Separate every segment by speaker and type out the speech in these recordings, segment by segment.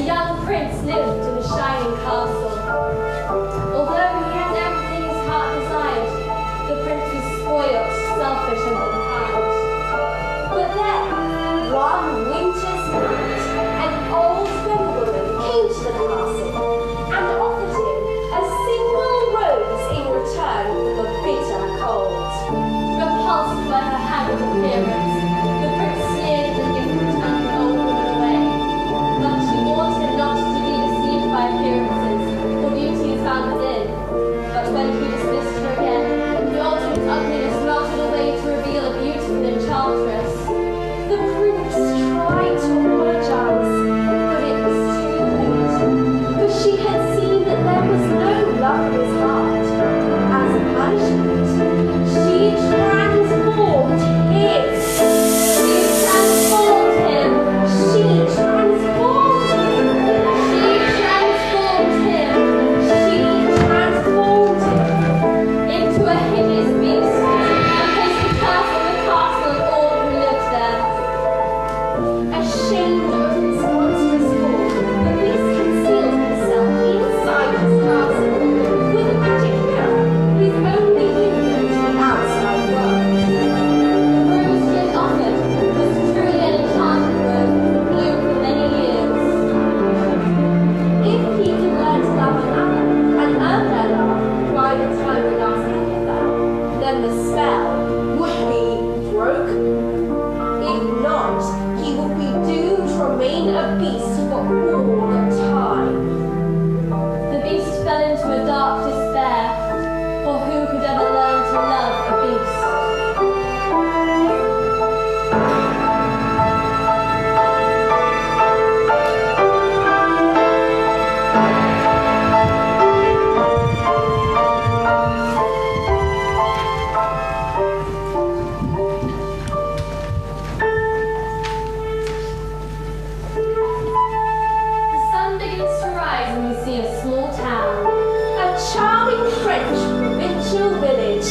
Speaker 1: a young prince lived in a shining castle. Although he had everything his heart desired, the prince was spoiled, selfish, and unkind. But then, one winter's night, an old noblewoman came to the castle and offered him a single rose in return for the bitter cold. Repulsed by her haggard appearance, the prince sneered at the gift and turned the old woman away. But she warned him not to be deceived by appearances, for beauty is found within. But when he dismissed her again, the old woman's ugliness melted away to reveal a beautiful enchantress. The prince tried to apologize, but it was too late, for she had seen that there was no love in his heart. As a punishment, she transformed him. She transformed him. She transformed him. She transformed him. She transformed him into a hideous beast and placed a curse on the castle and all who lived there. Ashamed of his monstrous form, the beast concealed himself inside his castle with a magic mirror, his only window to the outside world. The rose he had offered was truly an enchanted rose, bloomed for many years. If he could learn to love another and earn their love by the time the last together, then the spell would be broken. If not, he would be doomed to remain a beast for all time. The beast fell into a dark despair, for who could ever learn to love a beast? The sun begins to rise and we see a small town, a charming French provincial village.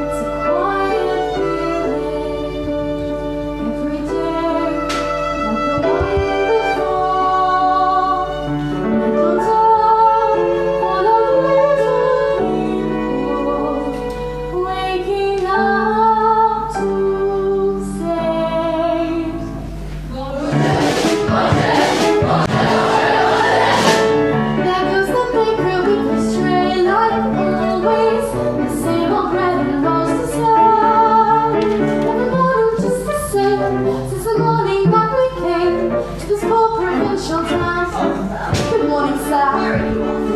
Speaker 1: It's a quiet feeling every day, like the one before. Little town full of little people, waking up to save. There goes the baker with his tray, like always. The same old bread and rolls to serve. Every morning just the same, since the morning that we came to this poor provincial town. Good morning, sir.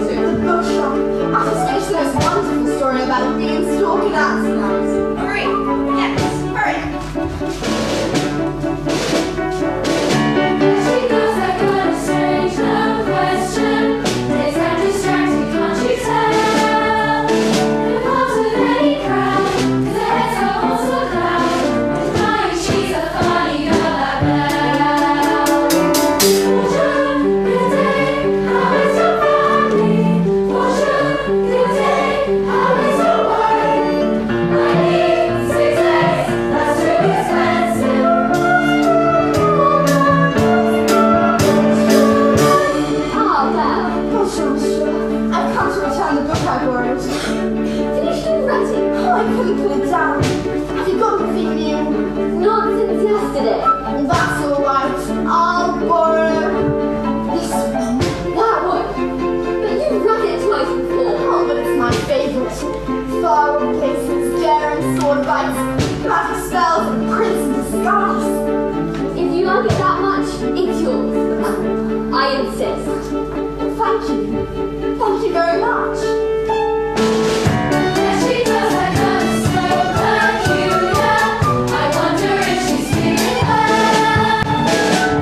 Speaker 1: To the bookshop. I've just finished the most wonderful story about a beanstalk and axe tonight. Hurry! Yes, hurry! She goes like a strange, no question. Days are distracting, can't you tell? The cause of any crowd, 'cause her head's got also down. And flying, she's a funny girl, that Belle. Bonjour, good day, how is your family? Bonjour, good day, how is your wife? I need 6 eggs, that's too expensive. Ah, Belle. Bonjour, monsieur. I've come to return the book I borrowed. Finished already? Oh, I couldn't put it down. Have you got anything new? Not since yesterday. That's all right. I'll borrow this one. That one? But you've read it twice before. Oh, but it's my favorite. Far-off places, daring sword fights, magic spells, and prince in disguise. If you like it that much, it's yours. I insist. Thank you. Thank you very much. Yes, she does like a slow peculiar. I wonder if she's feeling well.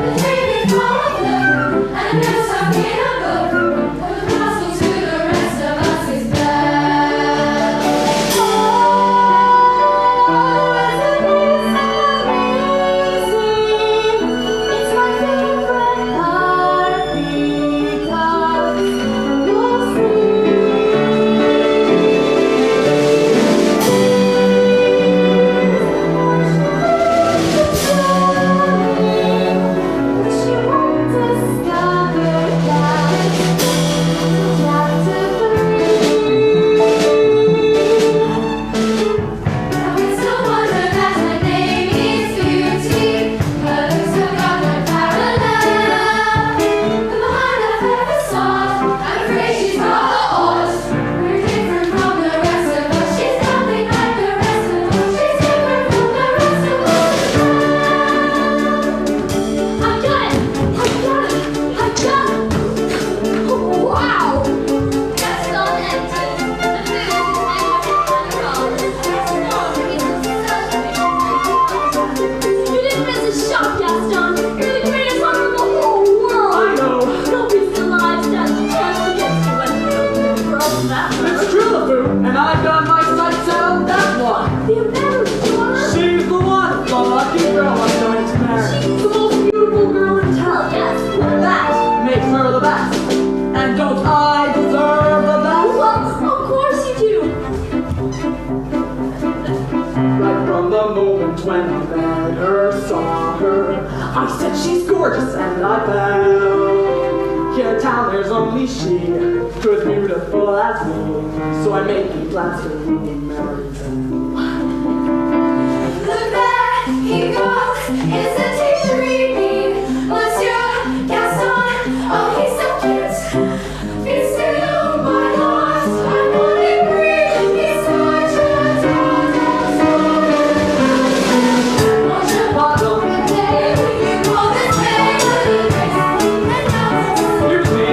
Speaker 1: The dreamy problem, and there's something in a book. The passing to the rest of us is Belle. Oh, isn't this amazing? It's my favorite part because
Speaker 2: And don't I deserve the best?
Speaker 1: Well, of course you do.
Speaker 2: Right from the moment when I met her, saw her, I said she's gorgeous and I fell. Here in town there's only she who's beautiful as me. So I made me plans to marry them.
Speaker 1: Look there, he goes, is the teacher reading? Monsieur Gaston, oh he's so cute. He's still my heart, I'm only breathing, he's such a total. Won't you bottle the day when you call this baby?
Speaker 2: Excuse me.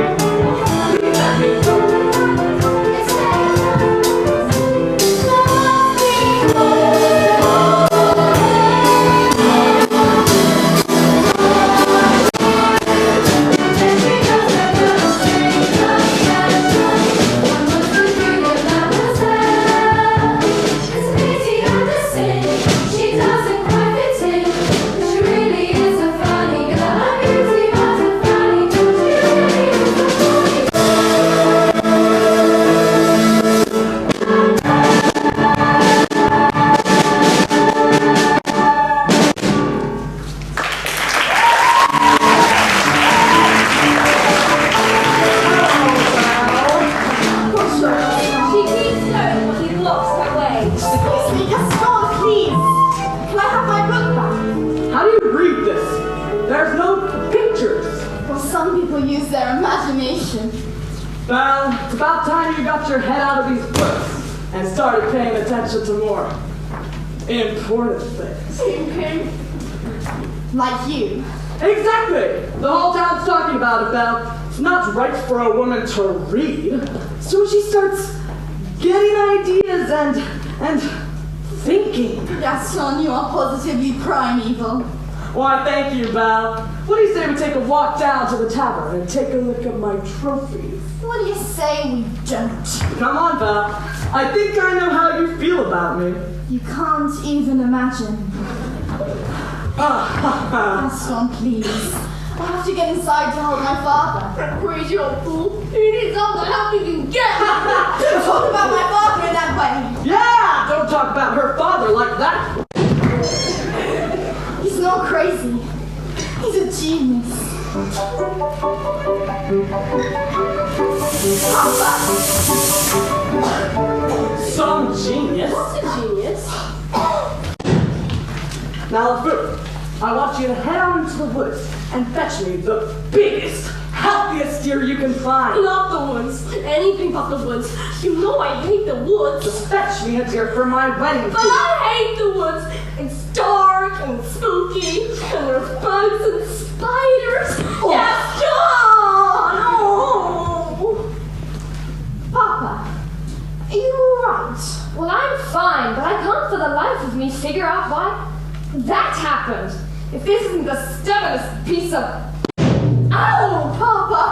Speaker 2: You let me go. Belle, it's about time you got your head out of these books and started paying attention to more important things.
Speaker 3: Like you.
Speaker 2: Exactly! The whole town's talking about it, Belle. It's not right for a woman to read. So she starts getting ideas and thinking.
Speaker 3: Gaston, you are positively primeval.
Speaker 2: Why, thank you, Belle. What do you say we take a walk down to the tavern and take a look at my trophies?
Speaker 3: What do you say we don't?
Speaker 2: Come on, Belle. I think I know how you feel about me.
Speaker 3: You can't even imagine. Gaston, please. I have to get inside to help my father.
Speaker 1: Crazy old fool. He needs all the help he can get.
Speaker 3: Don't talk about my father in that way.
Speaker 2: Yeah! Don't talk about her father like that.
Speaker 3: He's not crazy. He's a genius.
Speaker 2: Some genius?
Speaker 1: What's a genius?
Speaker 2: Now, LeFou, I want you to head out into the woods and fetch me the biggest, healthiest deer you can find.
Speaker 1: Not the woods. Anything but the woods. You know I hate the woods.
Speaker 2: Just fetch me a deer for my wedding
Speaker 1: But
Speaker 2: feast.
Speaker 1: I hate the woods. It's dark and spooky, and there's bugs and spiders.
Speaker 2: Oh.
Speaker 1: Gaston! Oh!
Speaker 3: Papa, are you alright?
Speaker 1: Well, I'm fine, but I can't for the life of me figure out why that happened. If this isn't the stubbornest piece of... Ow!
Speaker 3: Papa!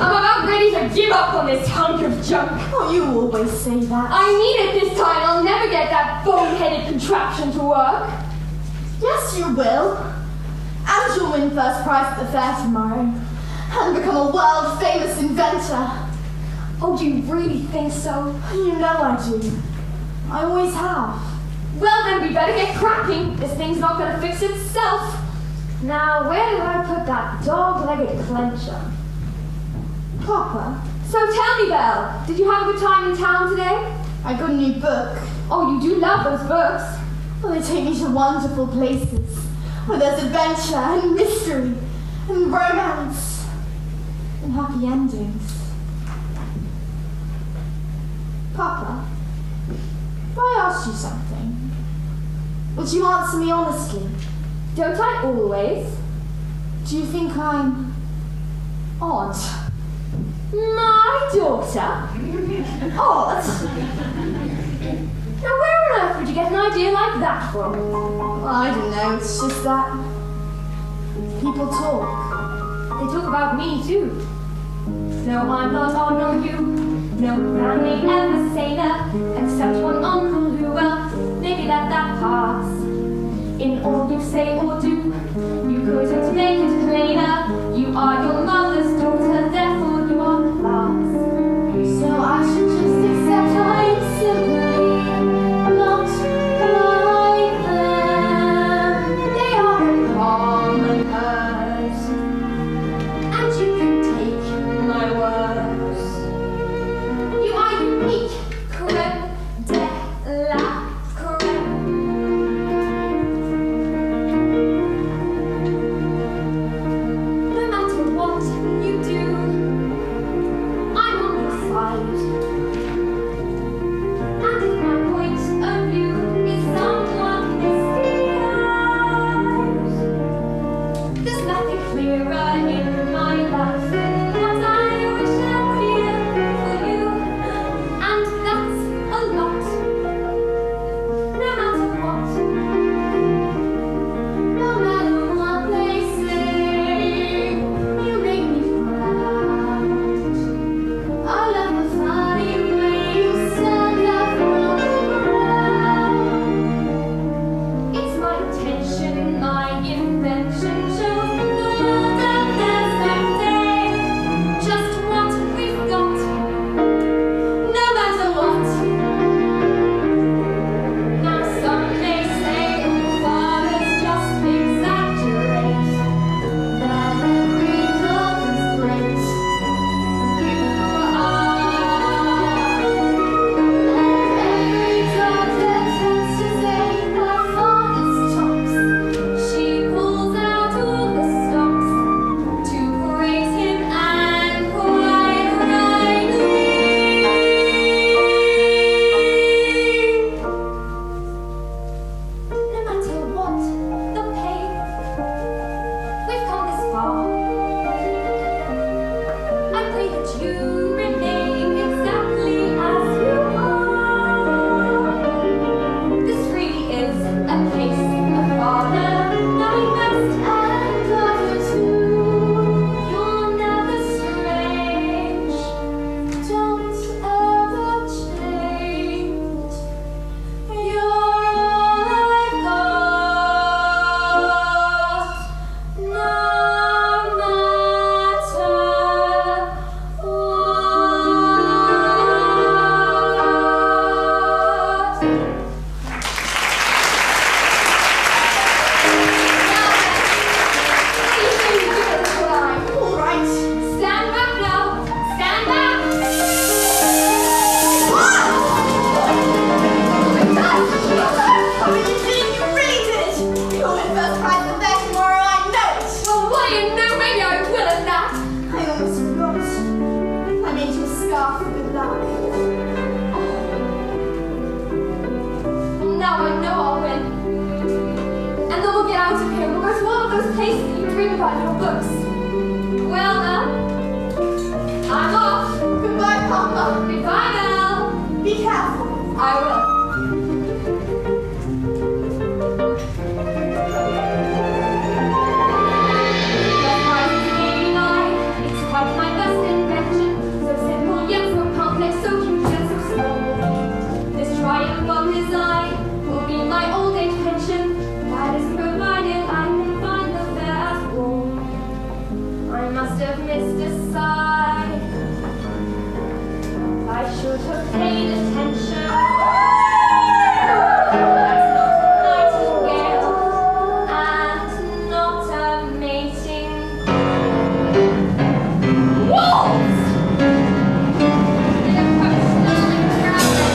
Speaker 1: I'm about ready to give up on this hunk of junk.
Speaker 3: Oh, you always say that.
Speaker 1: I mean it this time. I'll never get that bone-headed contraption to work.
Speaker 3: Yes, you will. And you'll win first prize at the fair tomorrow. And become a world-famous inventor.
Speaker 1: Oh, do you really think so?
Speaker 3: You know I do. I always have.
Speaker 1: Well, then we better get cracking. This thing's not going to fix itself. Now, where did I put that dog-legged clencher?
Speaker 3: Papa,
Speaker 1: So tell me, Belle, did you have a good time in town today?
Speaker 3: I got a new book.
Speaker 1: Oh, you do love those books.
Speaker 3: Well, they take me to wonderful places where there's adventure and mystery and romance and happy endings. Papa, if I asked you something, would you answer me honestly?
Speaker 1: Don't I always?
Speaker 3: Do you think I'm odd?
Speaker 1: My daughter?
Speaker 3: Odd?
Speaker 1: Now, where on earth would you get an idea like that from?
Speaker 3: Well, I don't know, it's just that people talk.
Speaker 1: They talk about me, too. No, I'm not odd, no, you. No family ever say that, except one uncle who, well, maybe let that pass. In all you say or do, you couldn't make it plainer. You are your mother's daughter, therefore you are class.
Speaker 3: scarf for good luck.
Speaker 1: Now I know I'll win. And then we'll get out of here. We'll go to one of those places that you dream about in your books. Well, then, I'm off.
Speaker 3: Goodbye, Papa.
Speaker 1: Goodbye, Belle.
Speaker 3: Be careful.
Speaker 1: I will. It's quite my best invention. So simple yet so complex, so huge and so small. This triumph of his eye will be my old age pension. That is provided I can find the fast wall. I must have missed a sigh. I should have paid attention. That's not a nightingale, and not a mating wolves! They approach slowly crowded.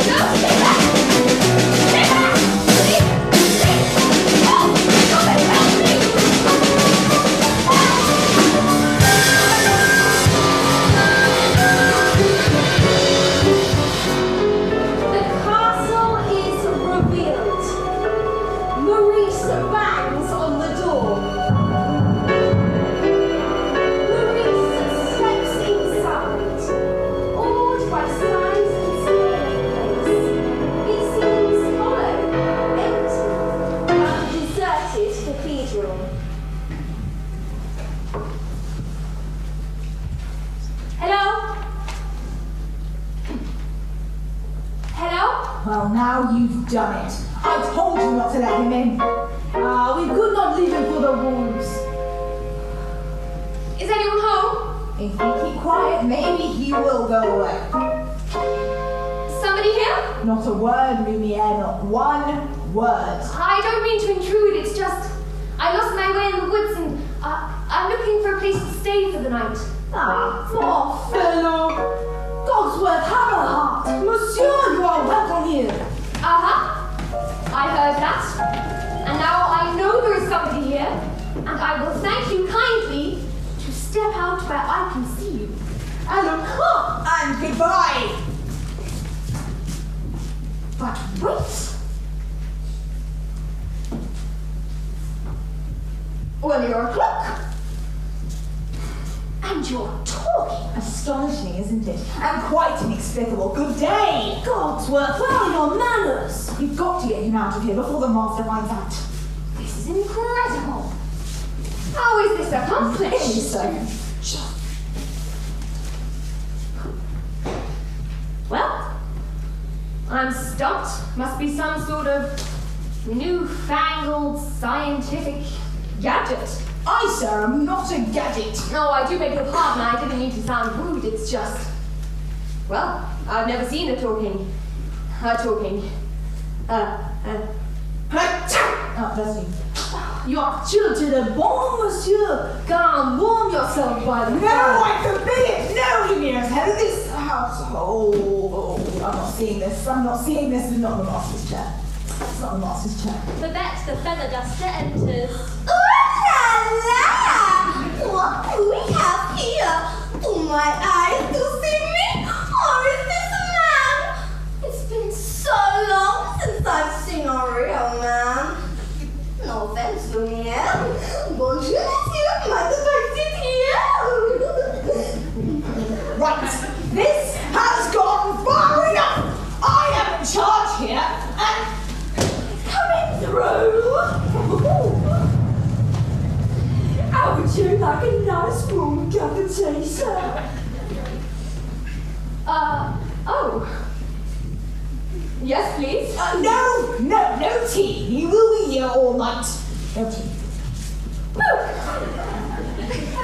Speaker 1: No, stay back! Stay back! Please! Please! Oh! Somebody help me! The castle is revealed. Maurice bangs on the door. Maurice steps inside, awed by size and scale of the place. It seems hollow, empty, a deserted cathedral. Hello? Hello?
Speaker 4: Well, now you've done it. I told you not to let him in. We could not leave him for the wolves.
Speaker 1: Is anyone home?
Speaker 4: If we keep quiet, maybe he will go away.
Speaker 1: Somebody here?
Speaker 4: Not a word, Lumiere, not one word.
Speaker 1: I don't mean to intrude, it's just I lost my way in the woods and I'm looking for a place to stay for the night.
Speaker 4: Poor fellow. Cogsworth Hammerheart. Monsieur, you are welcome here.
Speaker 1: Uh-huh. I heard that. And now I know there is somebody here. And I will thank you kindly to step out where I can see you.
Speaker 4: And goodbye.
Speaker 1: But wait. Well, you're a clock. And you're talking.
Speaker 4: Astonishing, isn't it? And quite inexplicable. Good day.
Speaker 3: Cogsworth, where are your manners?
Speaker 4: You've got to get him out of here before the master finds out.
Speaker 1: This is incredible. How is this accomplished? Well, I'm stumped. Must be some sort of newfangled scientific gadget.
Speaker 4: I, sir, am not a gadget.
Speaker 1: No, I do beg your pardon. I didn't mean to sound rude. It's just, well, I've never seen a talking.
Speaker 4: Oh, that's you.
Speaker 3: You are chill to the bone, monsieur. Go and warm yourself by the
Speaker 4: No,
Speaker 3: fire.
Speaker 4: I forbid it! No, Lumiere's head of this household. I'm not seeing this. I'm not seeing this. It's not the master's chair. It's not the master's chair.
Speaker 1: Babette, the feather duster, enters.
Speaker 3: Ooh la la! What do we have here? Do my eyes to see me? Or is this a man? It's been so long since I've seen a real man. No offense, Lumiere. Bonjour, monsieur. Mind if I sit here?
Speaker 4: Right, this has gone far enough. I am in charge here, and
Speaker 3: Coming through. How would you like a nice warm cup of tea, sir?
Speaker 1: Oh. Yes, please.
Speaker 4: no tea. He will be here all night. No tea.
Speaker 1: I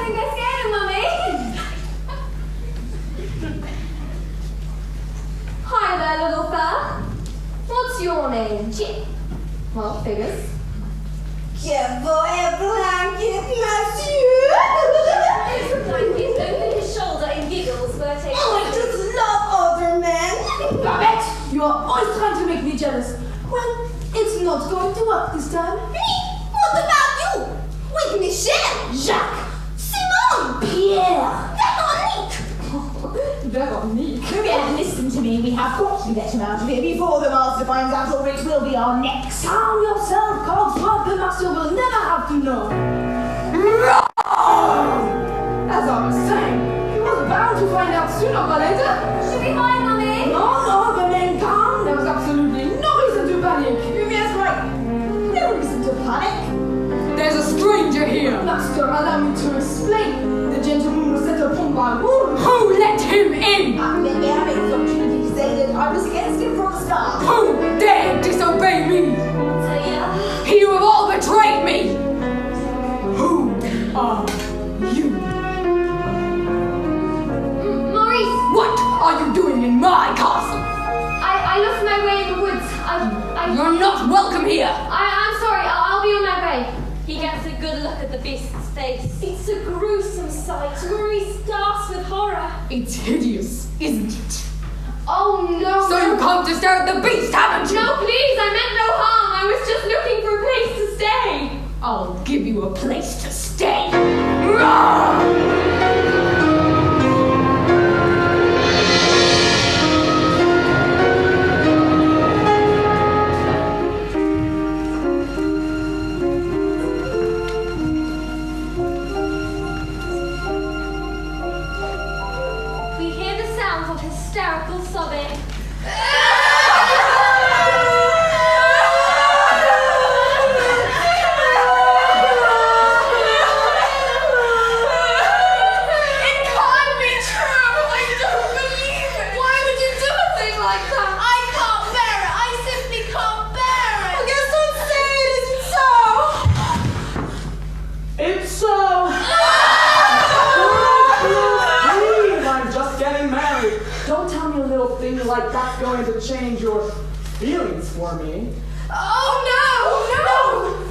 Speaker 1: think I scared him, Mummy. Hi there, little fella. What's your name? Chip. Well, figures.
Speaker 3: Careful, a blanket, monsieur.
Speaker 1: It's a blanket over his shoulder and giggles for a taste.
Speaker 3: Oh, I just love other men.
Speaker 4: Babette!
Speaker 3: You are always trying to make me jealous. Well, it's not going to work this time.
Speaker 5: Me? What about you? With Michelle?
Speaker 3: Jacques,
Speaker 4: yeah.
Speaker 2: Veronique.
Speaker 4: Vivian, listen to me. We have got to get him out of here before the master finds out, or it will be our necks. Calm yourself, Cogsworth. The master will never have to know. As I was saying, he was bound to find out sooner or later.
Speaker 1: Should we hide, Mummy?
Speaker 4: No, remain calm. There was absolutely no reason to panic. Vivian's right. No reason to panic.
Speaker 2: There's a stranger here.
Speaker 4: Master, allow me to explain. The gentleman was set upon by wolves.
Speaker 2: Who let him in?
Speaker 4: I may have the opportunity to say that I was against him from the start.
Speaker 2: Who dared disobey me? You have all betrayed me. Who are you?
Speaker 1: Maurice!
Speaker 2: What are you doing in my castle?
Speaker 1: I lost my way in the woods.
Speaker 2: You're not welcome here.
Speaker 1: I'm sorry. I'll be on my way. He gets a good look at the beast's face. It's a gruesome sight. Maurice gasps with horror.
Speaker 2: It's hideous, isn't it?
Speaker 1: Oh no!
Speaker 2: So you come to stare at the beast, haven't you?
Speaker 1: No, please! I meant no harm. I was just looking for a place to stay.
Speaker 2: I'll give you a place to stay. Roar!
Speaker 1: Hysterical sobbing.
Speaker 2: Like that's going to change your feelings for me.
Speaker 1: Oh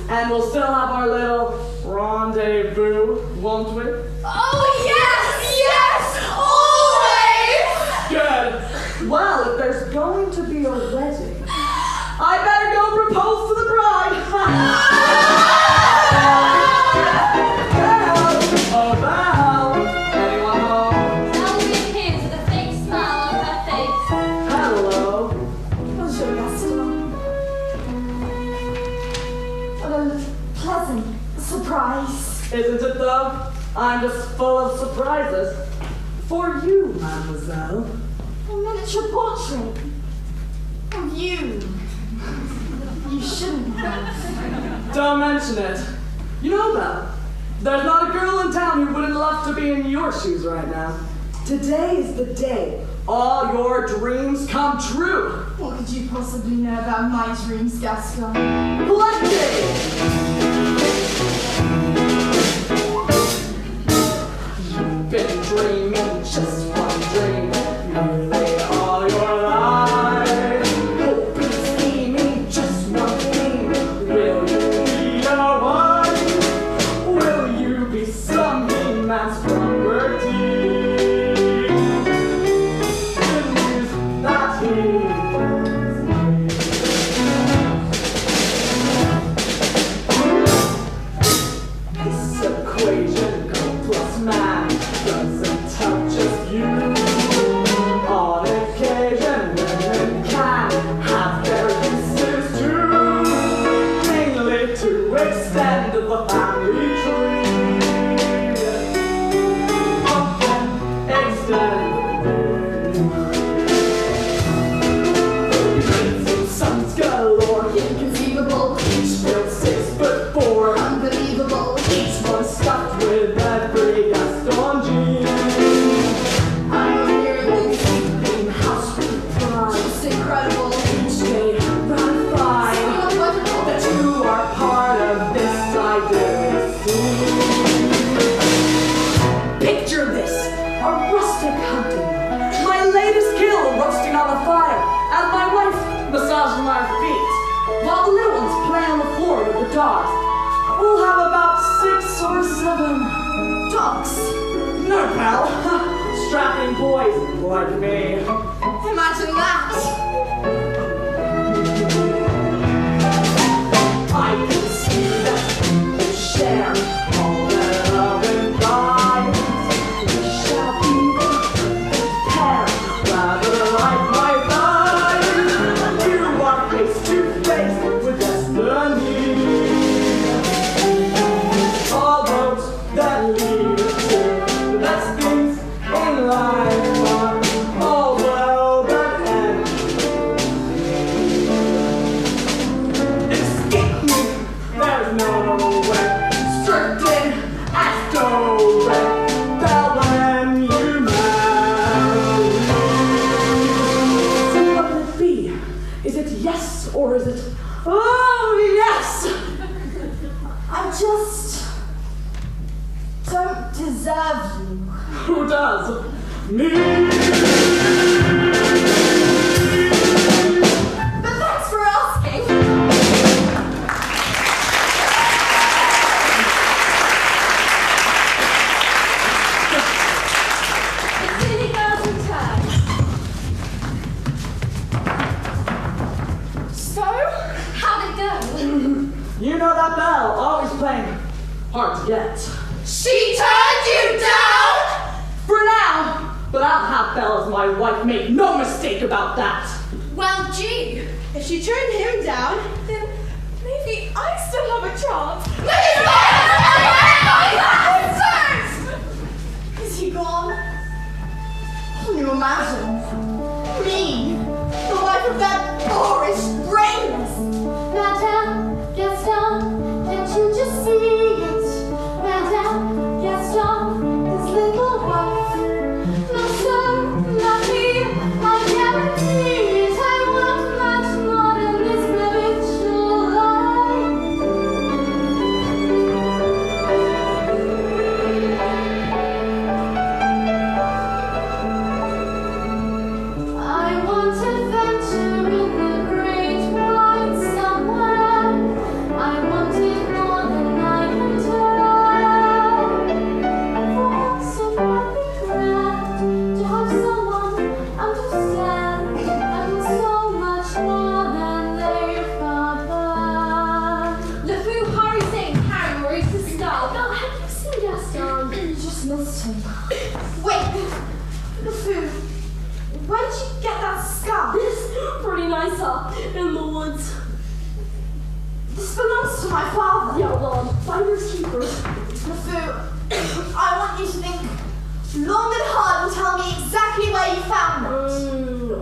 Speaker 1: no!
Speaker 2: And we'll still have our little rendezvous, won't we?
Speaker 1: Oh yes! Always!
Speaker 2: Good. Well, if there's going to be a wedding, I better go propose to the bride. Belle! Anyone home?
Speaker 1: Belle reappears with a fake smile on her face.
Speaker 2: Hello.
Speaker 4: Bonjour, Gaston. What a pleasant surprise.
Speaker 2: Isn't it though? I'm just full of surprises. For you, mademoiselle.
Speaker 4: A miniature portrait of you. You shouldn't have.
Speaker 2: Don't mention it. You know, Belle, there's not a girl in town who wouldn't love to be in your shoes right now. Today is the day all your dreams come true.
Speaker 4: What could you possibly know about my dreams, Gaston?
Speaker 2: What day? You've been dreaming just one dream, nearly all your life. Hoping, scheming, just one thing. Will you be a wife? Will you be some man's property? Good news that he this equation, go plus man, doesn't touch just you. On occasion, women can have their uses too, mainly to extend the family tree. Often extend the sons galore,
Speaker 4: Inconceivable,
Speaker 2: each built 6'4",
Speaker 4: unbelievable.
Speaker 2: each one stuffed with every Gaston gene.
Speaker 4: I'm nearly
Speaker 2: In house with pride,
Speaker 4: just incredible.
Speaker 2: each day ratified that you are part of this idyllic scene. Picture this, a rustic hunting, my latest kill roasting on the fire, and my wife massaging my feet, while the little ones play on the floor with the dogs. We'll have about 6 or 7 dogs. No, pal. Strapping boys like me.
Speaker 4: Imagine that.
Speaker 2: I can see that you share all that love and pride.
Speaker 4: don't deserve you.
Speaker 2: Who does? Me!
Speaker 3: But thanks for asking.
Speaker 1: It's silly girls in turn.
Speaker 3: So,
Speaker 1: How'd it go?
Speaker 2: You know that Belle, always playing hard to get.
Speaker 3: she turned you down?
Speaker 2: For now! But I'll have Belle as my wife, make no mistake about that.
Speaker 3: Well, gee, if she turned him down, then maybe I still have a chance. Is he gone? Can you imagine? Me, the wife of that boorish, brainless.
Speaker 1: Madame Gaston, can't you just see it? Madame Gaston, his little wife. No, sir, not me. I guarantee it. I want much more than this spiritual life. I want adventure in the great wide somewhere. I want it more than I can tell. For once in my regret, to have someone understand and so much more than they've got. LeFou, hurry, sing Harry Maurice's style. Belle, have you seen Gaston?
Speaker 4: Just missed him.
Speaker 3: Wait, LeFou, where did you get that scarf?
Speaker 1: It's pretty nice up in the woods.
Speaker 3: This belongs to my father.
Speaker 1: Yeah, well, finders keepers.
Speaker 3: LeFou, I want you to think long and hard and tell me exactly where you found it.
Speaker 1: No.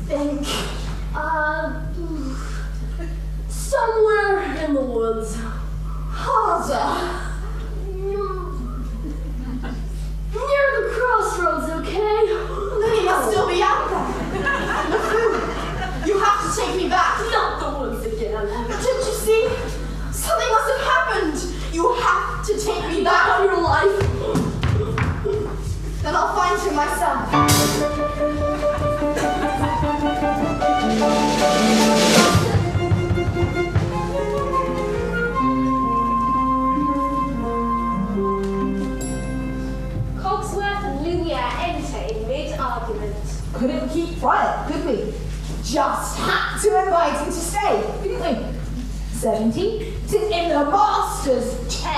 Speaker 3: Think.
Speaker 1: Somewhere in the woods.
Speaker 3: Harder.
Speaker 1: Near the crossroads, okay?
Speaker 3: Then he must still be out there. LeFou, you have to take me back.
Speaker 1: Not the woods again.
Speaker 3: Don't you see? Something must have happened. You have to take me
Speaker 1: Back
Speaker 3: back.
Speaker 1: on your life.
Speaker 3: Then I'll find him myself.
Speaker 1: Cogsworth and Lumiere enter in mid-argument.
Speaker 4: Couldn't keep quiet, could we? Just had to invite him to stay, didn't we? 70, sit in the master's chair.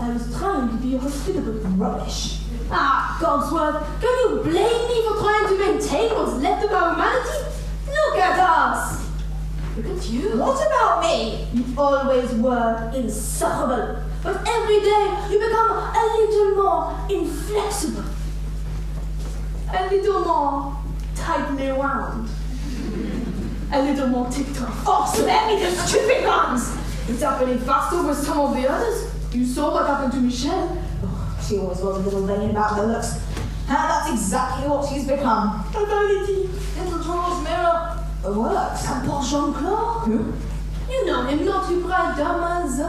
Speaker 4: I was trying to be hospitable. Rubbish. Ah, Cogsworth, can you blame me for trying to maintain what's left of our humanity? Look at us. Look at you. What about me? You always were insufferable. But every day you become a little more inflexible. A little more tightly wound. A little more TikTok. Oh, spare me the stupid guns! It's happening faster with some of the others. You saw what happened to Michelle. Oh, she always was a little vain about her looks. And that's exactly what she's become. A vanity. Little drawers mirror. It works. And poor Jean-Claude. Who? You know him, not you bright damas.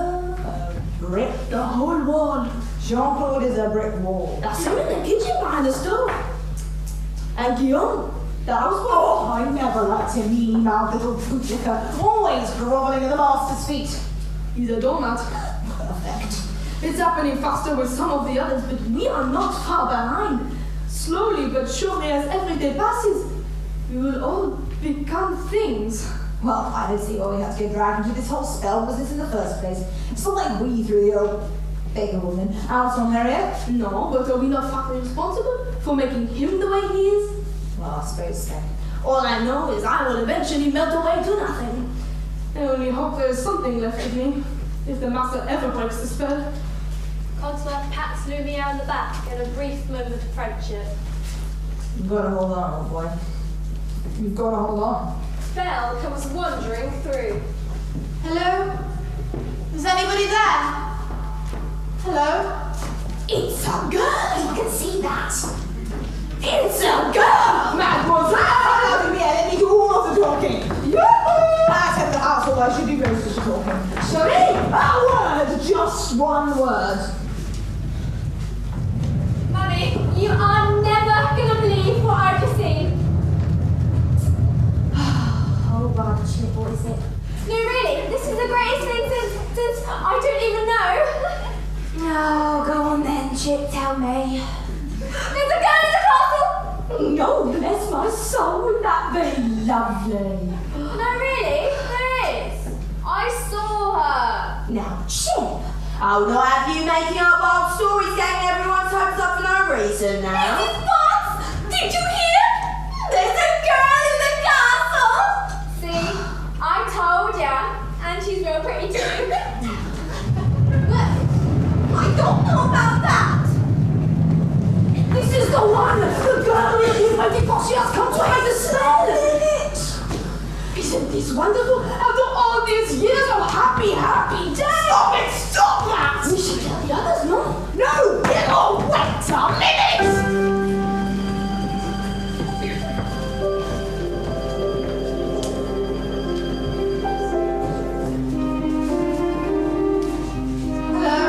Speaker 4: Brick the whole wall. Jean-Claude is a brick wall. That's him in the kitchen behind the stove. And Guillaume, the houseboy. Oh, I never liked him, mean-mouthed little bootlicker, always groveling at the master's feet. He's a doormat. Perfect. It's happening faster with some of the others, but we are not far behind. Slowly but surely, as every day passes, we will all become things. Well, I don't see why we had to get dragged into this whole spell business in the first place. It's not like we threw the old beggar woman out on her ear. No, but are we not partly responsible for making him the way he is? Well, I suppose so. All I know is I will eventually melt away to nothing. I only hope there's something left of me, if the master ever breaks the spell.
Speaker 1: Cogsworth pats Lumiere on the back in a brief moment of friendship.
Speaker 4: You've got to hold on, old boy. You've got to hold on.
Speaker 1: Belle comes wandering through.
Speaker 3: Hello? Is anybody there? Hello?
Speaker 4: It's a girl! You can see that! It's a girl! Mademoiselle! Let me do all of the talking! Yoo-hoo! I said the household I should do most of the talking. Sorry? A word just Just one word.
Speaker 1: Mummy, you are never gonna believe what I've just seen.
Speaker 3: Oh, God, Chip, what is it?
Speaker 1: No, really, this is the greatest thing since I don't even know.
Speaker 3: No, go on then, Chip, tell me.
Speaker 1: There's a girl in the castle!
Speaker 4: No, bless my soul, would that be lovely?
Speaker 1: No, really, there is. I saw her.
Speaker 3: Now, Chip, I'll not have you making up wild stories, getting everyone's hopes up for no reason now. Mrs. Fox, did you hear? There's a girl in the castle!
Speaker 1: See, I told ya, and she's real pretty too.
Speaker 3: I don't know about that.
Speaker 4: This is the one, the girl in my before she has come to have the smell. Isn't this wonderful? After all these years of happy days. Stop it! Stop that! We should tell the others, no? No! Oh, wait a minute!
Speaker 3: Hello?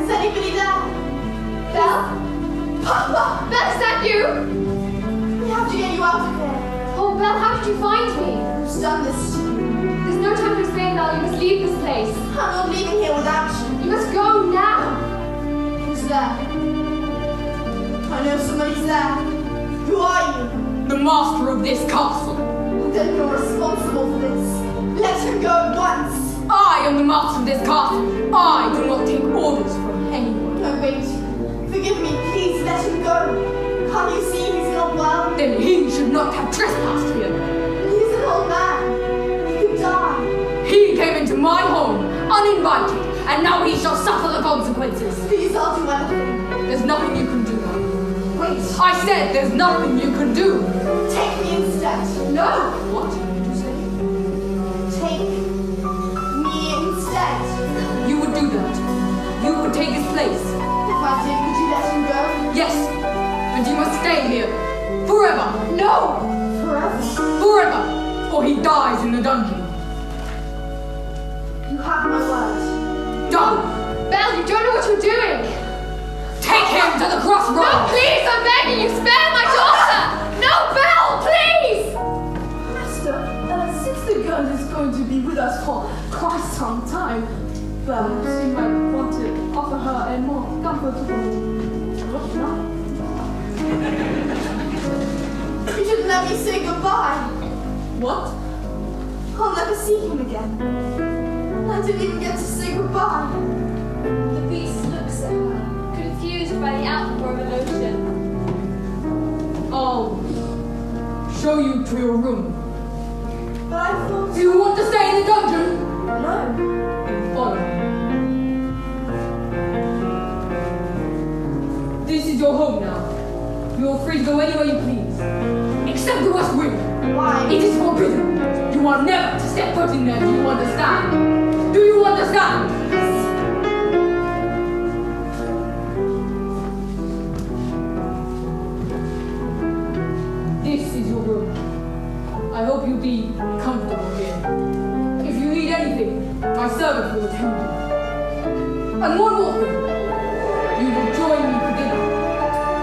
Speaker 3: Is anybody there? Belle? Papa!
Speaker 1: Belle, is that you?
Speaker 3: We have to get you out of here.
Speaker 1: Oh, Belle, how did you find me?
Speaker 3: Who's done this to you?
Speaker 1: There's no time to explain, Belle. You must leave this place.
Speaker 3: I'm not leaving here without you.
Speaker 1: You must go now.
Speaker 3: Who's there? I know somebody's there. Who are you?
Speaker 2: The master of this castle.
Speaker 3: Then you're responsible for this. Let him go at once.
Speaker 2: I am the master of this castle. I do not take orders from anyone.
Speaker 3: No, wait. Forgive me, please let him go. Can't you see he's not well?
Speaker 2: Then he should not have trespassed here.
Speaker 3: He's an old man. He could die.
Speaker 2: He came into my home, uninvited, and now he shall suffer the consequences.
Speaker 3: Please, I'll do anything.
Speaker 2: There's nothing you can do.
Speaker 3: Wait.
Speaker 2: I said there's nothing you can do.
Speaker 3: Take me instead.
Speaker 2: No! What did you say?
Speaker 3: Take me instead.
Speaker 2: You would do that. You would take his place.
Speaker 3: If I did, would you let him go?
Speaker 2: Yes, and you must stay here. Forever.
Speaker 3: No! Forever.
Speaker 2: Forever. Or he dies in the dungeon.
Speaker 3: You have my word.
Speaker 2: Done.
Speaker 1: Belle, you don't know what you're doing.
Speaker 2: Take him to the crossroads.
Speaker 1: No, please, I'm begging you, spare my daughter. No, Belle, please.
Speaker 4: Master, since the girl is going to be with us for quite some time, perhaps you might want to offer her a more comfortable life.
Speaker 3: You should let me say goodbye.
Speaker 2: What?
Speaker 3: I'll never see him again. I didn't even get to say goodbye.
Speaker 1: The beast looks at her, confused by the outpour of emotion.
Speaker 2: I'll show you to your room.
Speaker 3: But I thought...
Speaker 2: Do you want to stay in the dungeon?
Speaker 3: No.
Speaker 2: Follow. This is your home now. You are free to go anywhere you please. Except the West Wing.
Speaker 3: Why?
Speaker 2: It is forbidden. You are never to step foot in there. Do you understand? Do you understand? This is your room. I hope you'll be comfortable here. If you need anything, my servant will attend you. And one more thing. You will join me for dinner.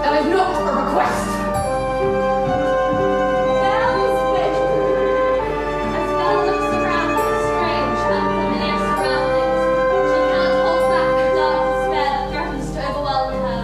Speaker 2: That is not a request.
Speaker 1: Belle's bedroom. As Belle looks around at the strange, unfamiliar surroundings, she cannot hold back the dark despair that threatens to overwhelm her.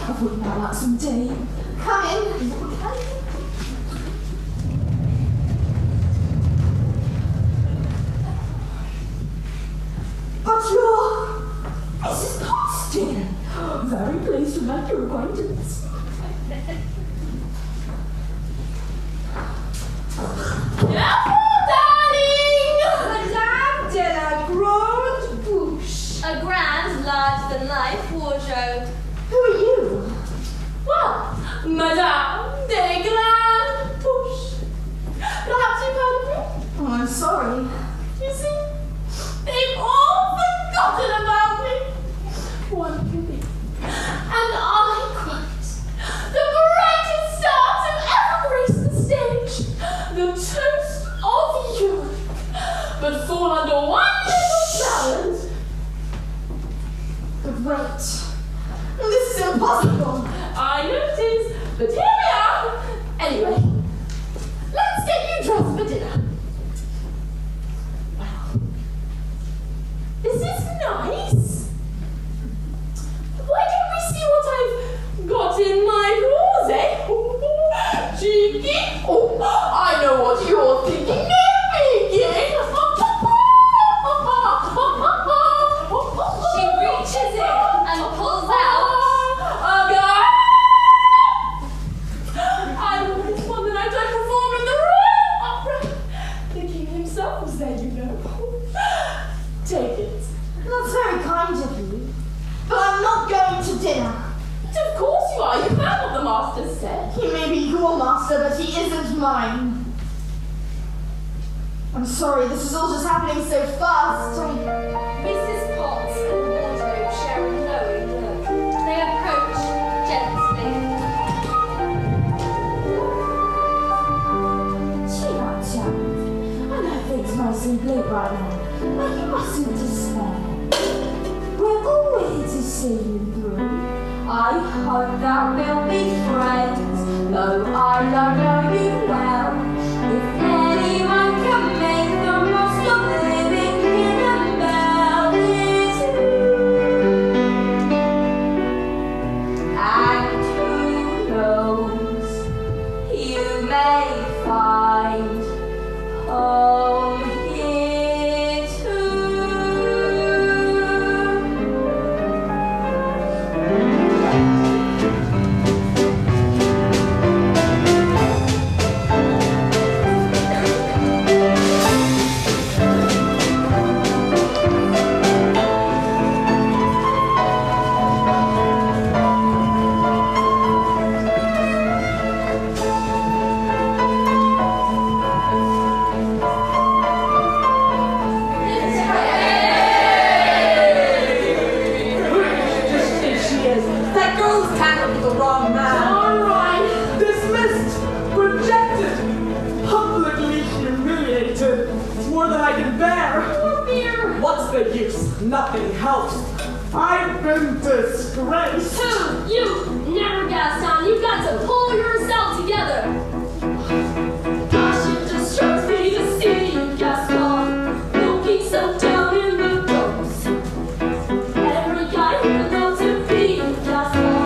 Speaker 4: I wouldn't know that someday. Come in. But you're Mrs. Gaston. Very pleased to make your acquaintance.
Speaker 3: Madame de la Grande Bouche.
Speaker 1: A grand, larger-than-life wardrobe.
Speaker 4: Who are you?
Speaker 3: Well, Madame de Grande Bouche. Perhaps you've heard of me?
Speaker 4: Oh, I'm sorry.
Speaker 3: You see, they've all forgotten about me. One can be. And I quote, the greatest stars have ever graced the stage, the toast of Europe, but fall under one little challenge.
Speaker 4: But wait. This is impossible.
Speaker 3: I know it is, but here we are. Anyway, let's get you dressed for dinner. Well, this is nice. Why don't we see what I've got in my drawers, eh? Cheeky. Oh, I know what you're thinking.
Speaker 1: She reaches in and pulls out.
Speaker 3: I always wondered I'd perform in the Royal Opera. The King himself was there, you know. Take it.
Speaker 4: That's very kind of you. But I'm not going to dinner.
Speaker 3: But of course you are. You heard what the master said.
Speaker 4: He may be your master, but he isn't mine. I'm sorry, this is all just happening so fast.
Speaker 1: Mrs. Potts and the wardrobe share a knowing look. They approach gently.
Speaker 4: Cheer up, child. I know things might seem bleak right now, but you mustn't despair. We're all here to see you through. I hope that we'll be friends, though I don't know you well. If anyone can make the most of living in a Belle, it's you. And who knows, you may find home here too.
Speaker 2: Nothing helps. I've been disgraced.
Speaker 1: Who? You? Never, Gaston. You've got to pull yourself together. Gosh, it disturbs me to see you, Gaston, looking so down in the dumps. Every guy would love to be you, Gaston,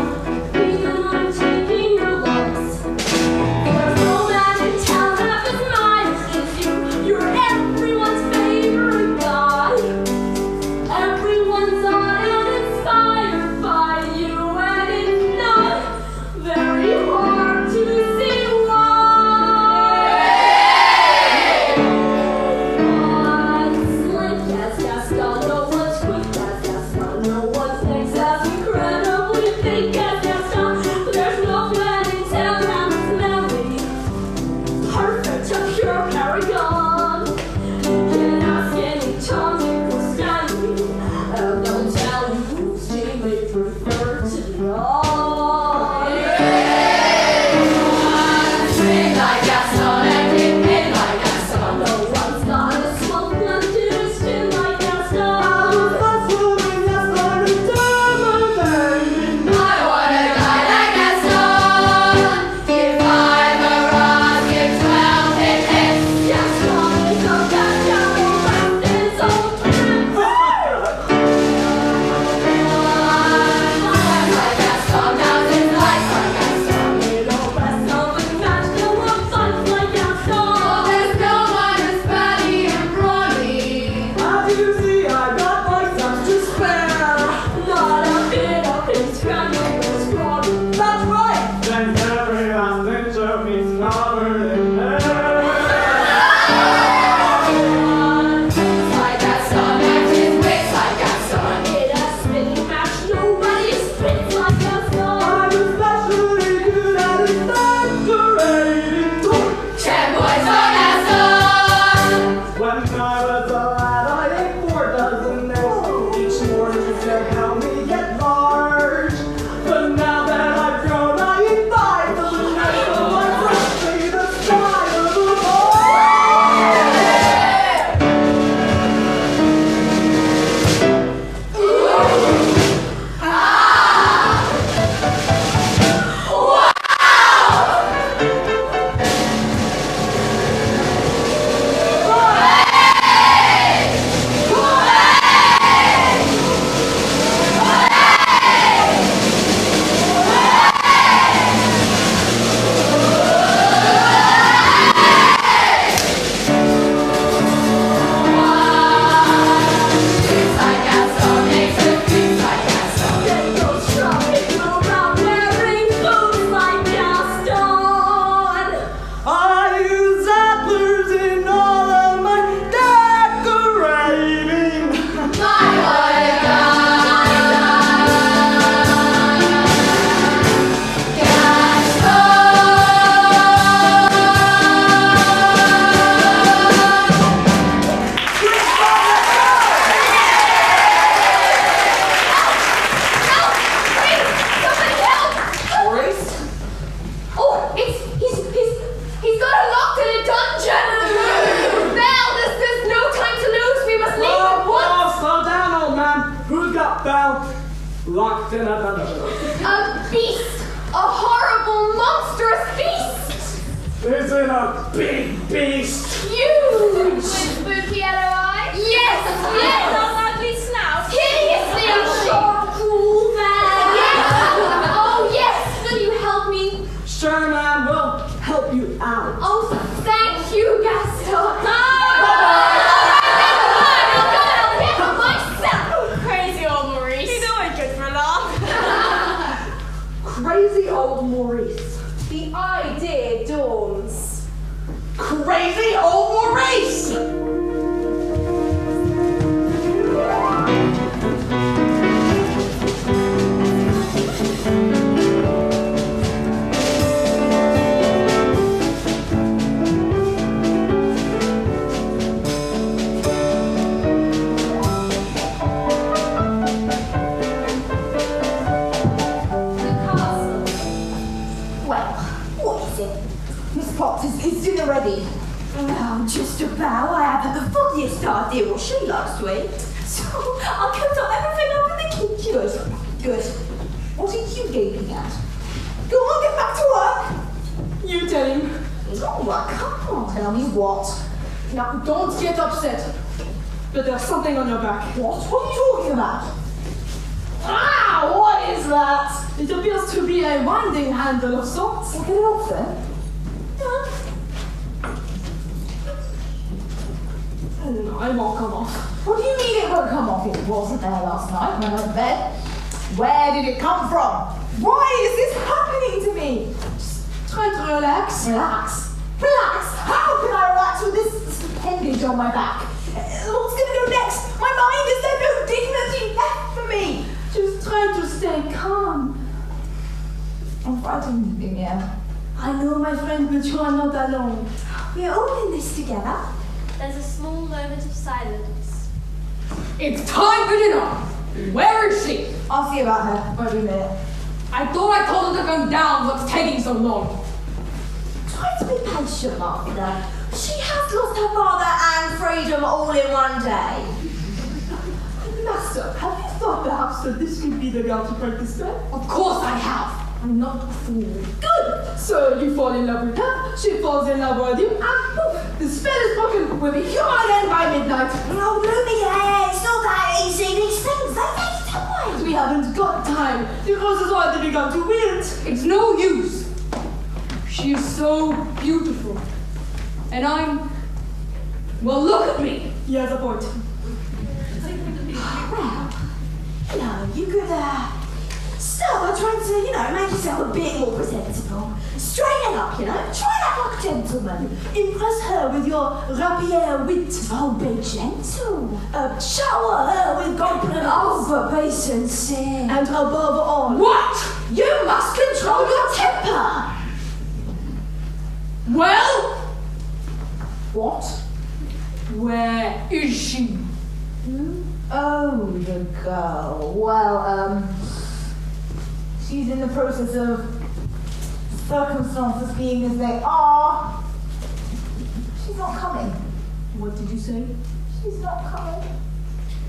Speaker 1: even I'm taking your lumps. There's no man in town half as nice as you. You're everyone's favorite guy. Everyone's on and inspired by you, and it's
Speaker 4: monstrous beast!
Speaker 2: Isn't a big beast?
Speaker 4: Huge!
Speaker 1: With spooky yellow eyes?
Speaker 4: Yes! Yes!
Speaker 1: Long ugly snout?
Speaker 4: Hideously ugly!
Speaker 1: Short, cruel man?
Speaker 4: Yes! Oh yes!
Speaker 1: Will you help me?
Speaker 2: Sure, ma'am, we'll help you out.
Speaker 4: Oh, thank you, Gaston!
Speaker 1: Crazy old Maurice. He's always good for a laugh.
Speaker 2: Crazy old Maurice.
Speaker 1: The idea dawns.
Speaker 2: Crazy old Maurice!
Speaker 4: Well, what is it? Miss Potts, is dinner ready?
Speaker 3: Oh, just about. I haven't the foggiest idea what she likes to eat. So I cooked up everything up in the kitchen.
Speaker 4: Good, good. What are you gaping at?
Speaker 3: Go on, get back to work.
Speaker 2: You tell him.
Speaker 3: Oh, come on.
Speaker 4: Tell me what?
Speaker 2: Now, don't get upset. But there's something on your back.
Speaker 4: What? What are you talking about? Ah, what is that?
Speaker 2: It appears to be a winding handle of sorts.
Speaker 4: Well, get it off then.
Speaker 2: No, I won't come off.
Speaker 4: What do you mean it won't come off? It wasn't there last night when I went to bed. Where did it come from? Why is this happening to me?
Speaker 2: Just try to relax.
Speaker 4: Relax. Relax? How can I relax with this appendage on my back? What's going to go next? My mind is there no dignity left for me.
Speaker 2: Just try to stay calm.
Speaker 4: I'm frightened, yeah.
Speaker 2: I know, my friend, but you are not alone.
Speaker 3: We're all in this together.
Speaker 1: There's a small moment of silence.
Speaker 5: It's time for dinner! Where is she?
Speaker 4: I'll see about her. Won't be a minute.
Speaker 5: I thought I told her to come down. What's taking so long?
Speaker 3: Try to be patient, Martha. She has lost her father and freedom all in one day.
Speaker 2: Master, have you thought perhaps that this could be the girl to break the spell?
Speaker 5: Of course I have. I'm not a fool.
Speaker 2: Good! So you fall in love with her, she falls in love with you, and poof, the spell is broken. We'll be here again by midnight.
Speaker 3: Oh, Lumiere, it's not that easy. These things, they take time.
Speaker 2: We haven't got time. The roses are already begun to wilt.
Speaker 5: It's no use. She is so beautiful. And I'm... Well, look at me.
Speaker 2: He has a point.
Speaker 3: Well, you could, start by trying to, make yourself a bit more presentable. Straighten up, Try that like a gentleman. Impress her with your rapier wit. Oh, be gentle. Shower her with compliment. Oh, but be sincere. And above all,
Speaker 5: What?
Speaker 3: you must control your temper.
Speaker 5: Well?
Speaker 4: What?
Speaker 5: Where is she?
Speaker 4: Oh, the girl. Well, she's in the process of circumstances being as they are. She's not coming.
Speaker 2: What did you say?
Speaker 4: She's not coming.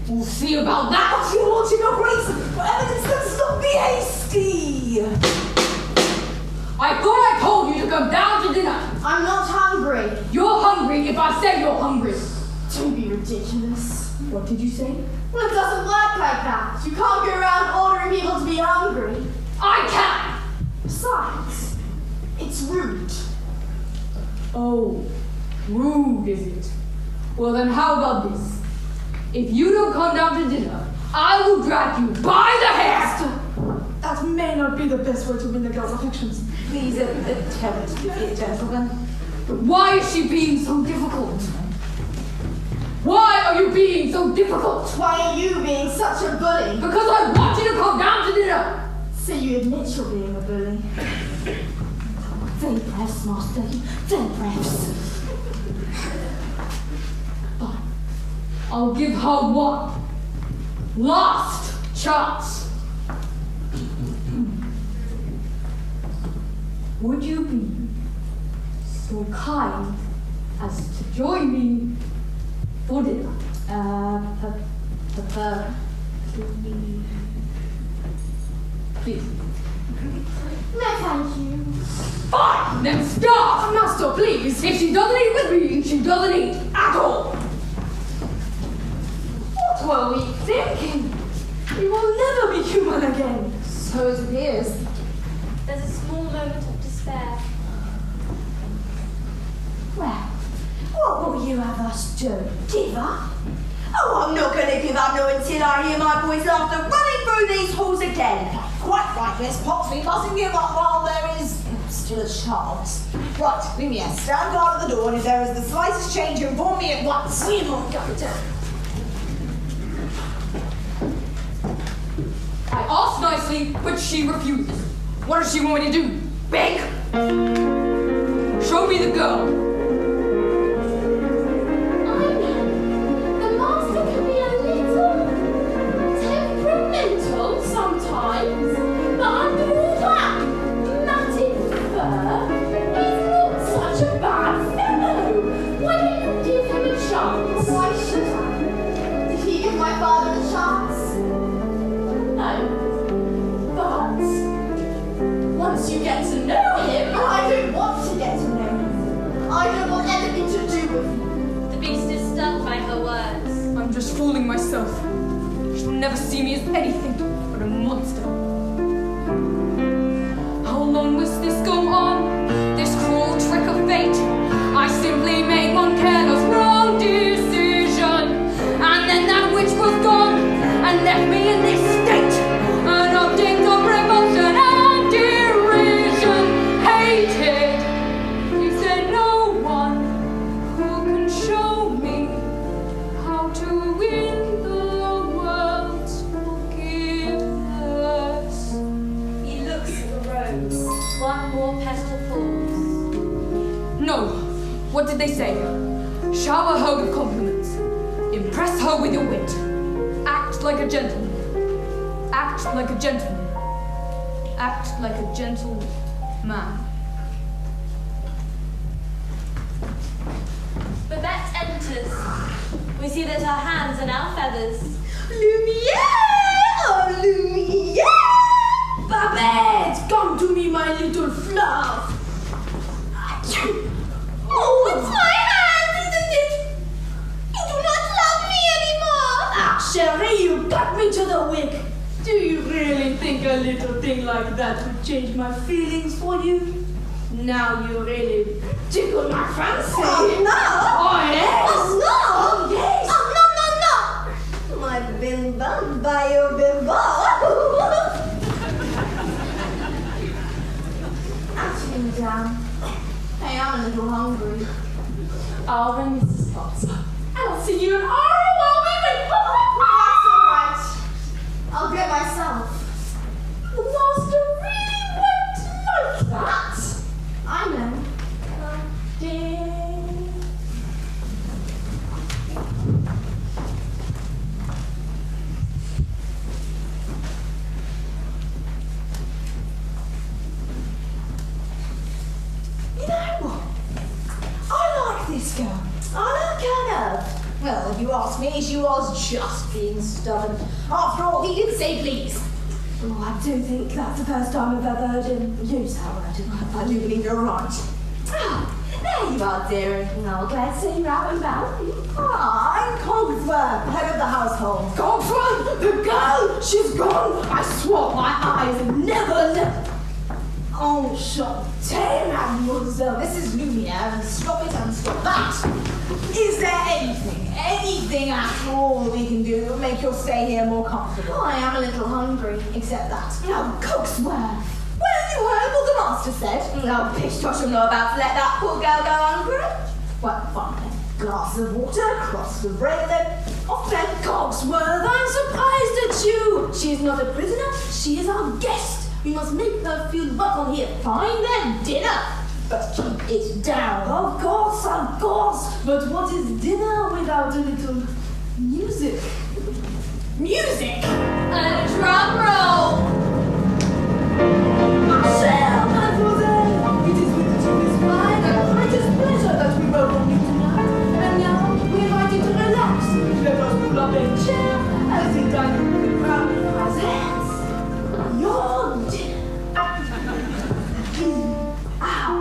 Speaker 5: We'll see about that.
Speaker 4: You want your grace for evidence that's not be hasty.
Speaker 5: I thought I told you to come down to dinner.
Speaker 3: I'm not hungry.
Speaker 5: You're hungry if I say you're hungry.
Speaker 3: Don't be ridiculous.
Speaker 2: What did you say?
Speaker 3: Well, it doesn't work like that. You can't go around ordering people to be hungry.
Speaker 5: I can.
Speaker 3: Besides, it's rude.
Speaker 5: Oh, rude, is it? Well, then how about this? If you don't come down to dinner, I will drag you by the hair.
Speaker 2: That may not be the best way to win the girl's affections.
Speaker 4: Please attempt to be a gentleman.
Speaker 5: But why is she being so difficult? Why are you being so difficult?
Speaker 3: Why are you being such a bully?
Speaker 5: Because I want you to come down to dinner.
Speaker 3: So you admit you're being a bully? Very breaths, Master. Very breaths.
Speaker 5: But I'll give her one last chance. Would you be so kind as to join me for dinner? Please.
Speaker 3: No, thank you.
Speaker 5: Fine, then stop! Master, please! If she doesn't eat with me, she doesn't eat at all!
Speaker 4: What were we thinking? We will never be human again. So it appears.
Speaker 1: There's a small moment of despair.
Speaker 4: Well, what will you have us do? Give up?
Speaker 3: Oh, I'm not going to give up no until I hear my boys' laughter running through these halls again.
Speaker 4: Quite right, Miss Potts. We mustn't give up while there is still a chance. Right, Lumiere, stand guard at the door, and if there is the slightest change, inform me at once.
Speaker 3: We won't go down.
Speaker 5: I asked nicely, but she refuses. What does she want me to do? Beg? Show me the girl.
Speaker 1: The master can be a little temperamental sometimes, but under all that matted fur, he's not such a bad fellow. Why don't you give him a chance?
Speaker 3: Why should I? Did he give my father a chance?
Speaker 1: No. But once you get to know him,
Speaker 3: I don't want to get to know him. I don't want anything to do with him.
Speaker 1: the beast is stunned by her words.
Speaker 5: I'm just fooling myself. She'll never see me as anything but a monster. How long must this go on? This cruel trick of fate? I simply made one careless wrong decision, and then that witch was gone and left me in this state. An object of revulsion and derision, hated. Is there no one who can show me how to win the world's forgiveness?
Speaker 1: He looks at the rose. One more petal falls.
Speaker 5: No. What did they say? Shower her with compliments. Impress her with your wit. Act like a gentleman. Act like a gentleman. Act like a gentleman.
Speaker 1: Babette enters. We see that her hands are now feathers.
Speaker 3: Lumiere! Oh, Lumiere!
Speaker 4: Babette, come to me, my little fluff.
Speaker 3: Oh, it's my hand, isn't it? You do not love me anymore.
Speaker 4: Ah, Cherie, you got me to the wick. Do you really think a little thing like that would change my feelings for you? Now you really tickle my fancy.
Speaker 3: Oh, no.
Speaker 4: Oh, yes.
Speaker 3: Oh, no.
Speaker 4: Oh, yes.
Speaker 3: Oh, no. My bimbo by your bimbo.
Speaker 4: Actually, madame, I am a little hungry. I'll ring Mrs. Potts. And I'll see you in our while we wait.
Speaker 3: That's all right. I'll get myself.
Speaker 4: The master really won't like that.
Speaker 3: I know.
Speaker 4: Dear. You know what? I like this girl.
Speaker 3: I like her.
Speaker 4: Well, if you ask me, she was just being stubborn. After all, he did say please.
Speaker 6: Oh, I do think that's the first time I've ever heard him use that word.
Speaker 4: I do believe you're right.
Speaker 6: Ah, there you are, dearie. Oh, glad to see you out and about.
Speaker 4: I'm Cogsworth, head of the household. Cogsworth? The girl? She's gone. I swore my eyes have never left. Oh, Chantez, mademoiselle. This is Lumiere, and stop it and stop that. Is there anything at all we can do to make your stay here more comfortable?
Speaker 3: I am a little hungry.
Speaker 4: Except that.
Speaker 6: No, Cogsworth.
Speaker 4: Well, you heard what the master said.
Speaker 3: No, pish tosh, I'm not about to let that poor girl go hungry.
Speaker 4: Well, fine then. Glass of water, cross the rail then. Off then, Cogsworth.
Speaker 6: I'm surprised at you. She is not a prisoner. She is our guest. We must make her feel welcome here.
Speaker 4: Fine then, dinner. But keep it down.
Speaker 6: Of course. But what is dinner without a little music?
Speaker 4: Music.
Speaker 1: And a drum roll.
Speaker 6: Marcel, mademoiselle. It is with the deepest pride and greatest pleasure that we welcome you tonight. And now we invite you to relax. Let us pull up a chair and sit down in the ground as hands. Your dinner. Ow.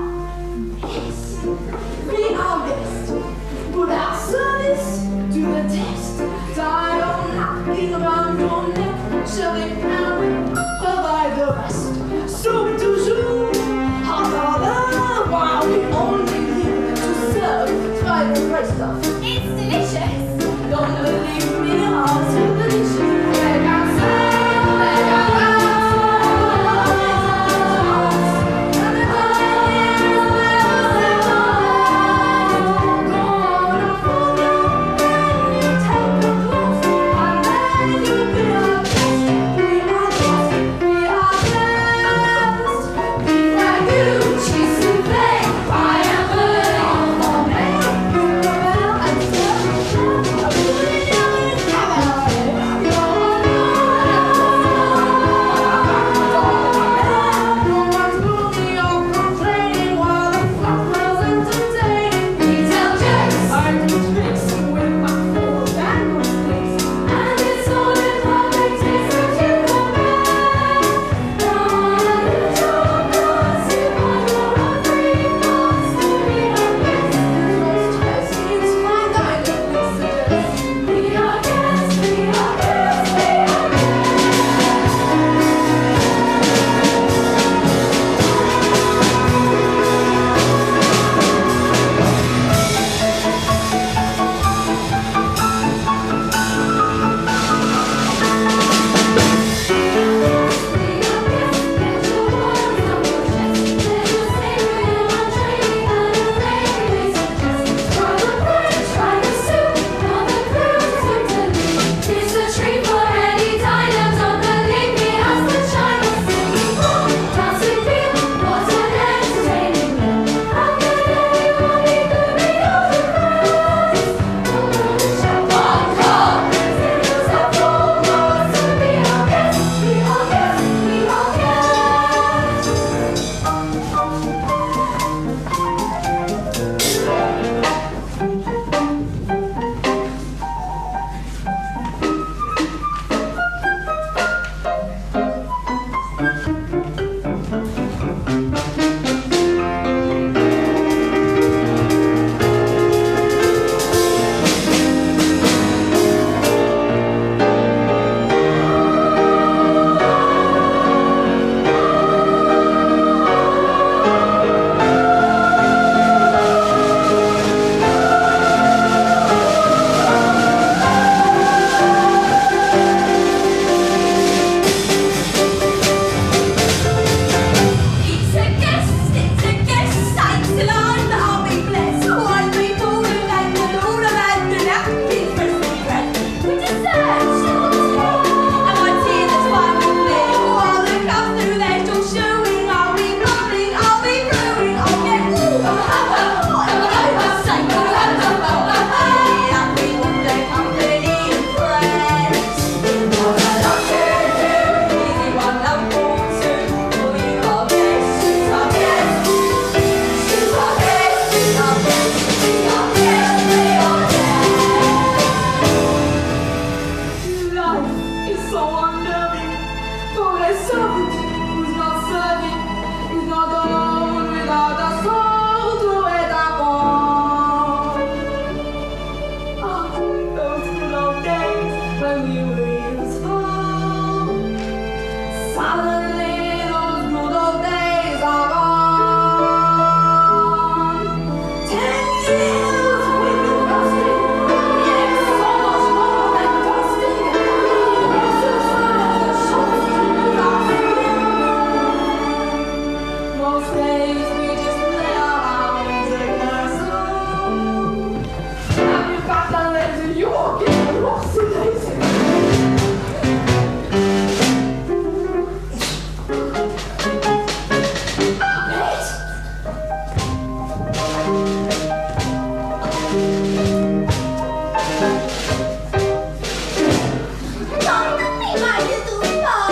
Speaker 6: days we just lay our arms against the wall. And you got the legs and you're getting lost in lazy.
Speaker 3: Come to me, my little star.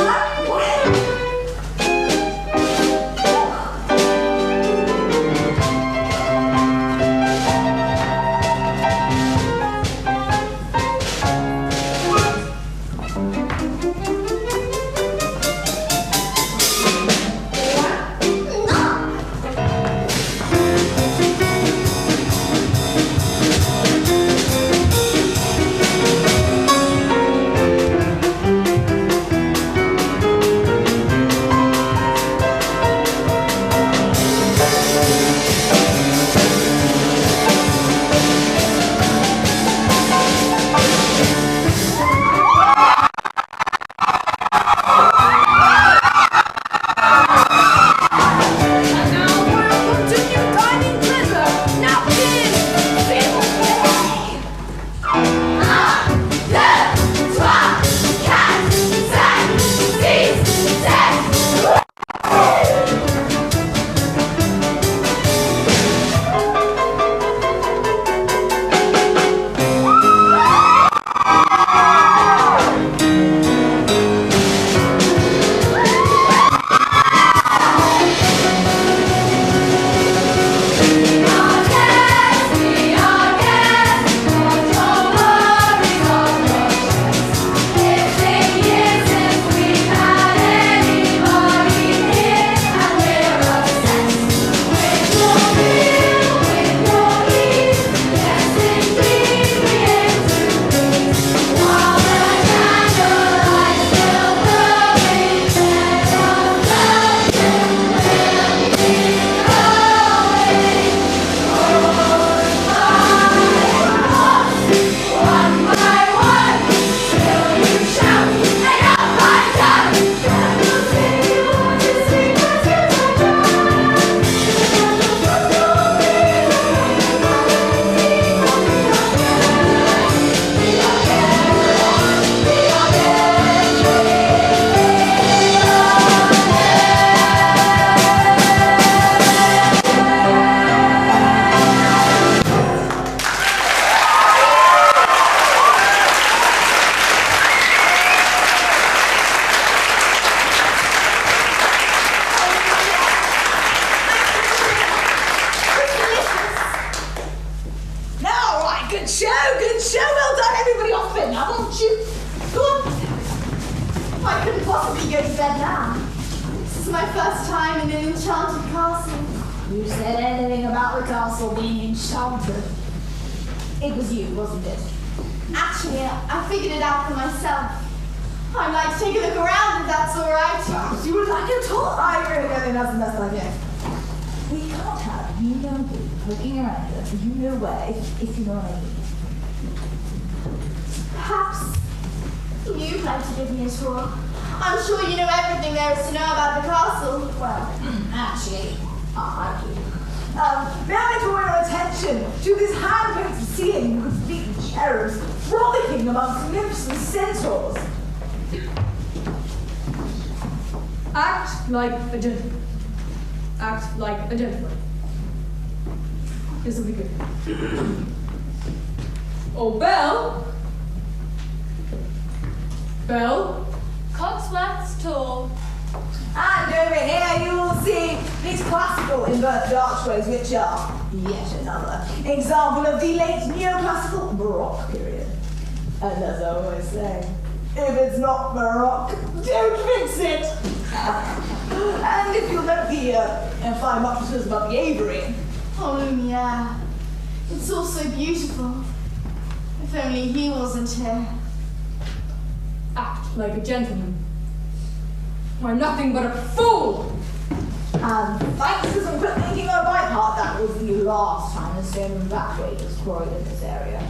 Speaker 6: And now welcome to your dining pleasure. Now begin, feel free.
Speaker 3: 1, 2, 3, 4, 5, 6, 7.
Speaker 4: Now, right, good show. Well done, everybody off it. Now, won't you? Go on.
Speaker 3: I couldn't possibly go to bed now. This is my first time in an enchanted castle.
Speaker 4: You said anything about the castle being enchanted? It was you, wasn't it?
Speaker 3: Actually, I figured it out for myself. I'd like to take a look around if that's all right.
Speaker 4: Perhaps you would like a tour. I really don't think that's the best idea. We can't have you know who poking around us you know where, if you know what I mean.
Speaker 3: Perhaps you'd like to give me a tour. I'm sure you know everything there is to know about the castle.
Speaker 4: Well, actually, I do. May I draw your attention to this hand-painted ceiling with fleeting cherubs frolicking amongst nymphs and centaurs?
Speaker 6: Act like a gentleman. Act like a gentleman. This will be good. Oh, Belle. Belle.
Speaker 5: Cotsworth's tall.
Speaker 4: And over here you will see these classical inverted archways, which are yet another example of the late neoclassical Baroque period. And as I always say, if it's not Baroque, don't fix it! And if you'll note the fine buttresses above the aviary.
Speaker 3: Oh, yeah. It's all so beautiful. If only he wasn't here.
Speaker 6: Act like a gentleman. I'm nothing but a fool!
Speaker 4: And thanks to some quick thinking on my part, that was the last time the stone evacuator was quarried in this area.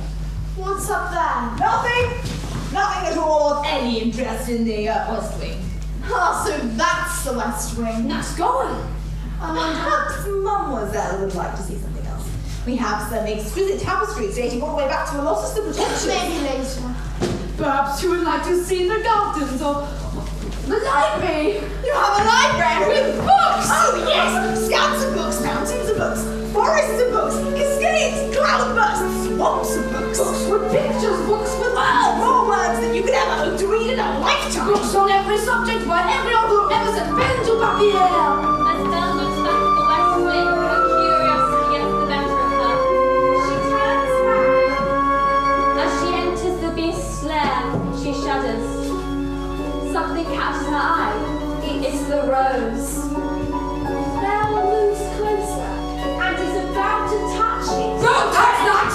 Speaker 3: What's up there?
Speaker 4: Nothing at all of any interest in the West Wing.
Speaker 3: Ah, so that's the West Wing.
Speaker 6: Nice going!
Speaker 4: Perhaps Mademoiselle would like to see something else. We have some exquisite tapestries dating all the way back to a lot of the pretentious.
Speaker 6: Maybe later. Perhaps you would like to see the gardens or the library.
Speaker 4: You have a library with books! Oh yes! Scouts of books, mountains of books, forests of books, cascades, cloud bursts, swamps of books.
Speaker 6: Books with pictures, books with
Speaker 4: More words than you could ever hope to read in a lifetime.
Speaker 6: books on every subject by every author who ever said pen to papier.
Speaker 1: As Belle looks back at the west wind, her curiosity gets the better of her. She turns back. As she enters the beast's lair, she shudders. Something catches her eye. It is the rose. Belle moves closer and is about to touch it.
Speaker 5: Don't touch that!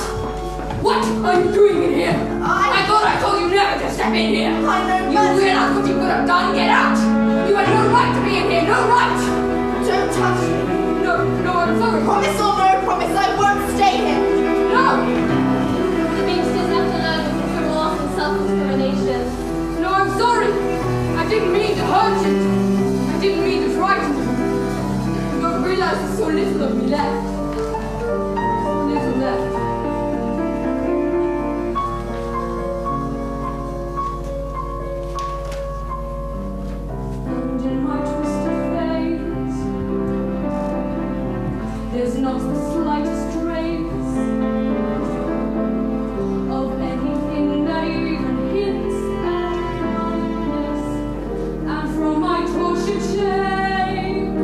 Speaker 5: What are you doing in here? I thought I told you never to step in here.
Speaker 4: I know
Speaker 5: You
Speaker 4: better.
Speaker 5: realize what you could have done? Get out! You had no right to be in here, no right!
Speaker 4: Don't touch me.
Speaker 5: No, I'm sorry.
Speaker 4: Promise or no promise, I won't stay here.
Speaker 5: No!
Speaker 1: The beast is left alone with remorse and self-discrimination.
Speaker 5: No, I'm sorry. I didn't mean to hurt you. I didn't mean to frighten you. You don't realize there's so little of me left. So little left. And in my twisted fate, there's not the slightest trace of anything that even hints at kindness. And from my tortured shame,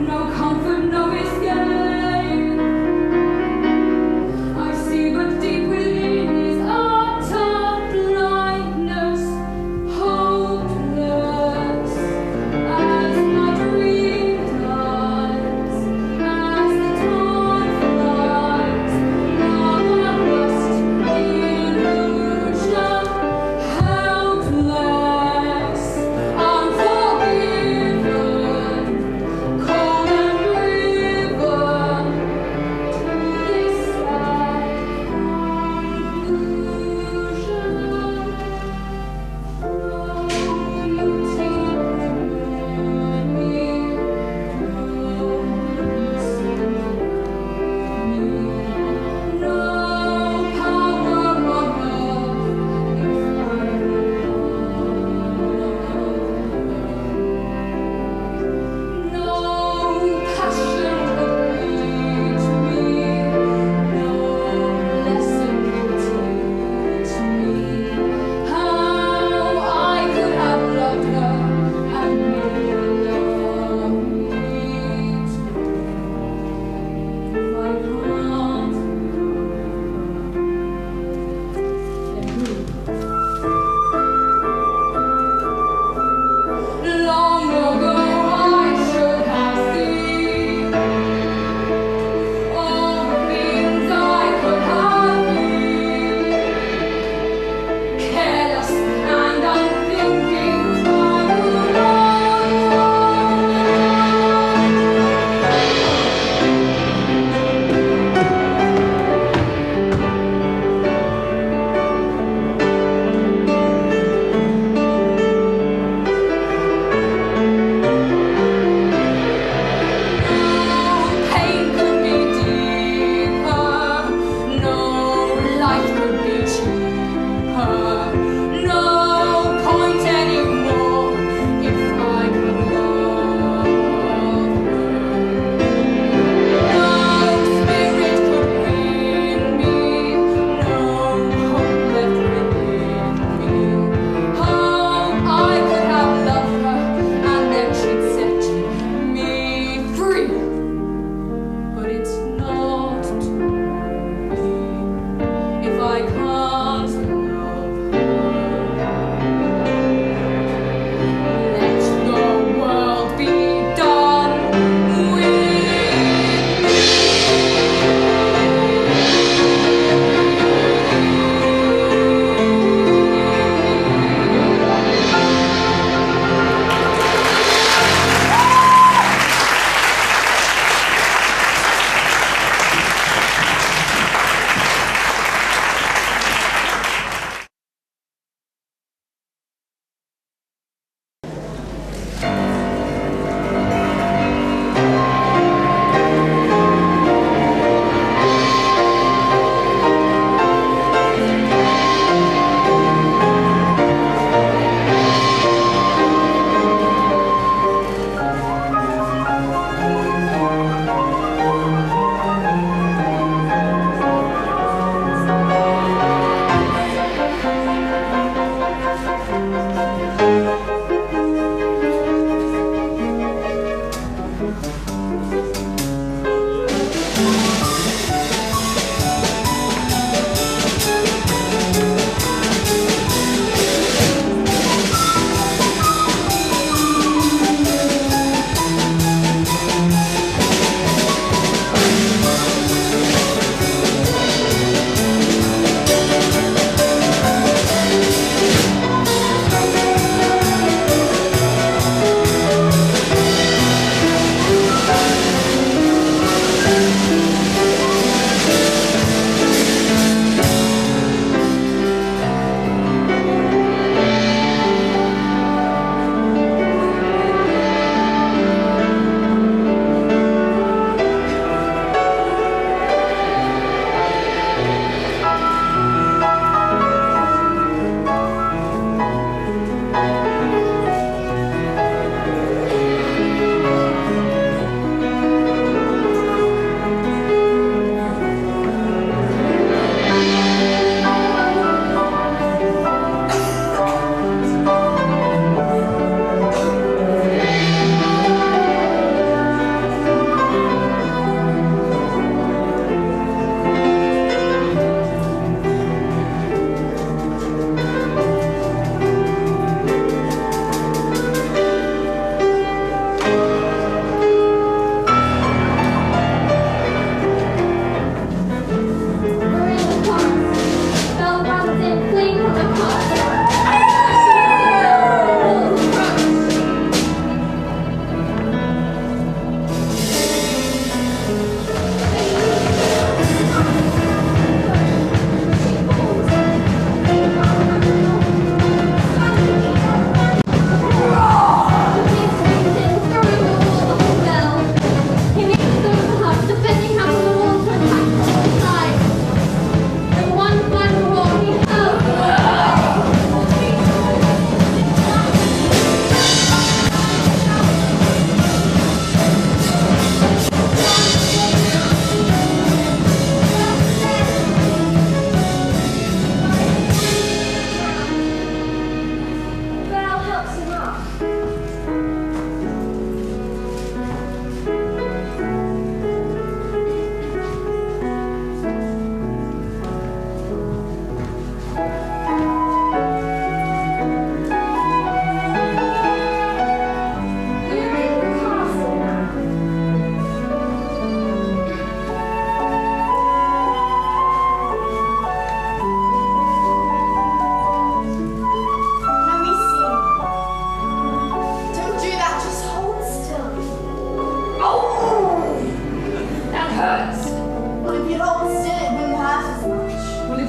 Speaker 5: no comfort, no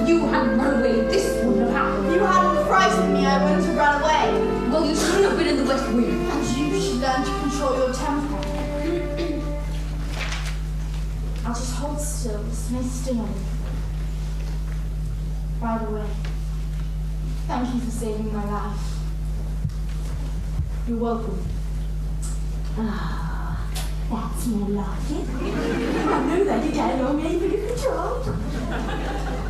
Speaker 5: you hadn't run away, this wouldn't have happened.
Speaker 6: If you hadn't frightened me, I wouldn't have run away.
Speaker 5: Well, you shouldn't have been in the West Wing.
Speaker 6: And you should learn to control your temper.
Speaker 4: I'll just hold still, stay still. By the way, thank you for saving my life. You're welcome.
Speaker 3: Ah, that's more like it. I know that you can't know me for control.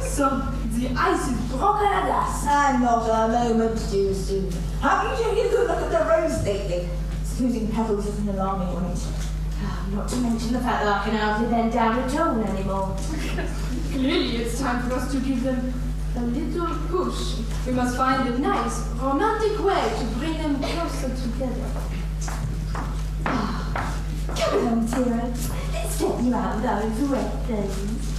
Speaker 6: So, the ice is broken at last.
Speaker 3: I'm not a moment too soon. Have you taken a good look at the rose lately? Losing petals isn't alarming when it's... Not to mention the fact that I can hardly bend down a tone anymore.
Speaker 6: Clearly, it's time for us to give them a little push. We must find a nice, romantic way to bring them closer together.
Speaker 3: Come on, Tira. Let's get you out of those wet things.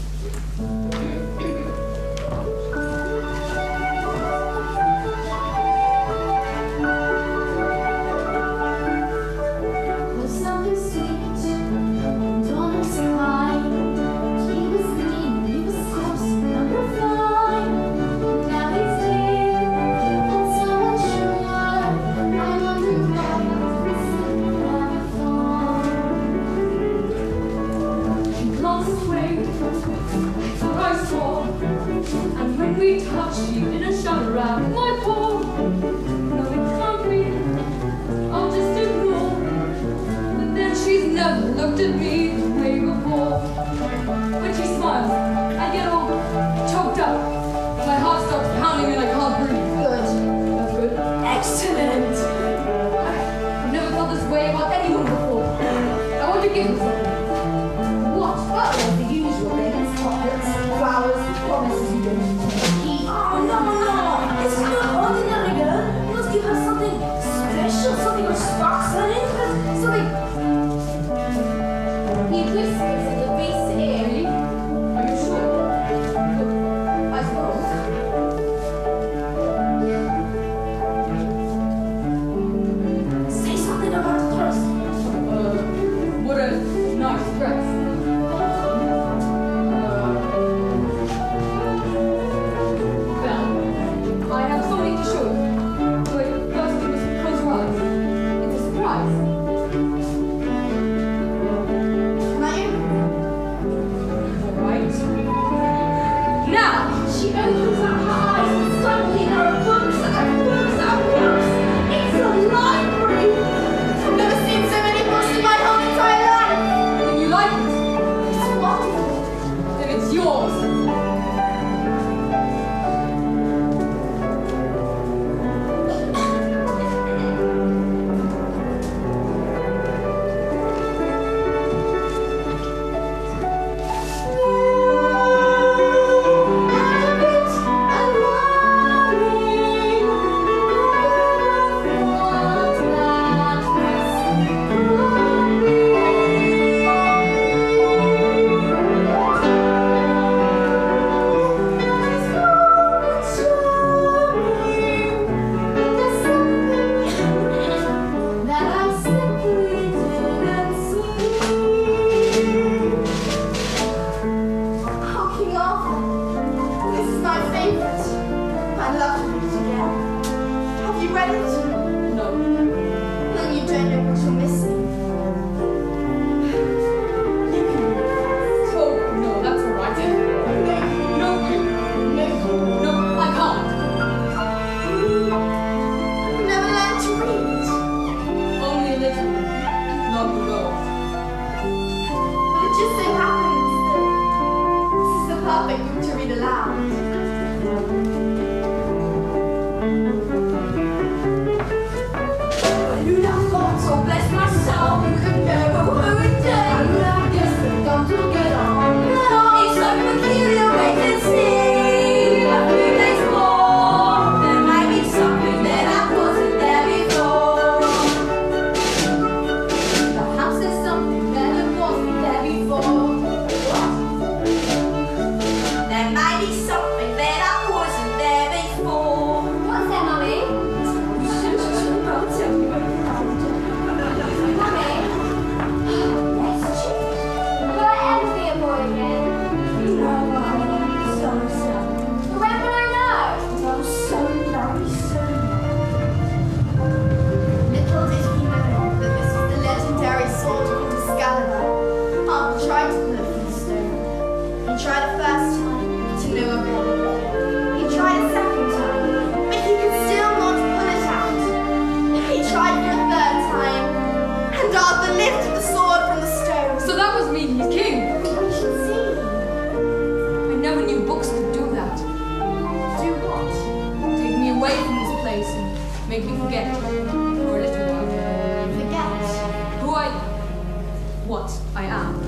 Speaker 3: tried to pull it from the stone. He tried a first time, to no avail. He tried a second time, but he could still not pull it out. He tried for a third time, and Arthur lifted the sword from the stone.
Speaker 5: So that was me, he's king.
Speaker 3: We should see.
Speaker 5: I never knew books could do that.
Speaker 3: Do what?
Speaker 5: Take me away from this place and make me forget for a little while
Speaker 3: Forget.
Speaker 5: what I am.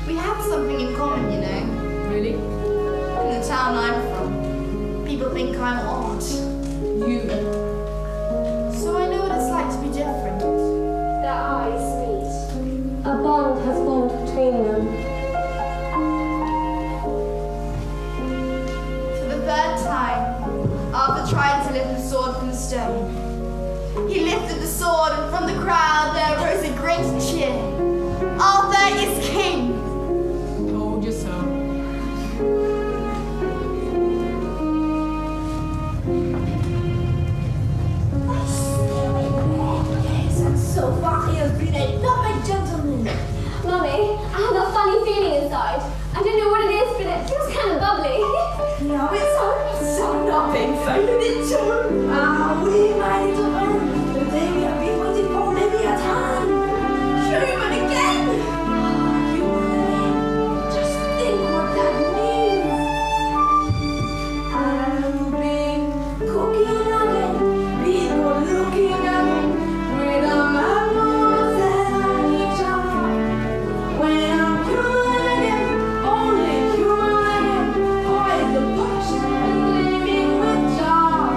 Speaker 3: We have something in common, you know.
Speaker 5: Really?
Speaker 3: In the town I'm from, people think I'm odd.
Speaker 5: You.
Speaker 3: So I know what it's like to be different.
Speaker 1: Their eyes meet. A bond has formed between them.
Speaker 3: For the third time, Arthur tried to lift the sword from the stone. He lifted the sword, and from the crowd there rose a great cheer. Arthur is king!
Speaker 5: Told you so.
Speaker 4: Yes, and so far he has been a loving gentleman.
Speaker 1: Mummy, I have a funny feeling inside. I don't know what it is, but it feels kind of bubbly.
Speaker 4: Now it's so nothing, feeling it too. Ah, we might have the day we have been waiting for Olivia time.
Speaker 3: Human again!
Speaker 4: Just think what that means. I'll be cooking again, people looking again, with a mademoiselle each other. When I'm human again, only human again, oh, it's the punch and living with joy.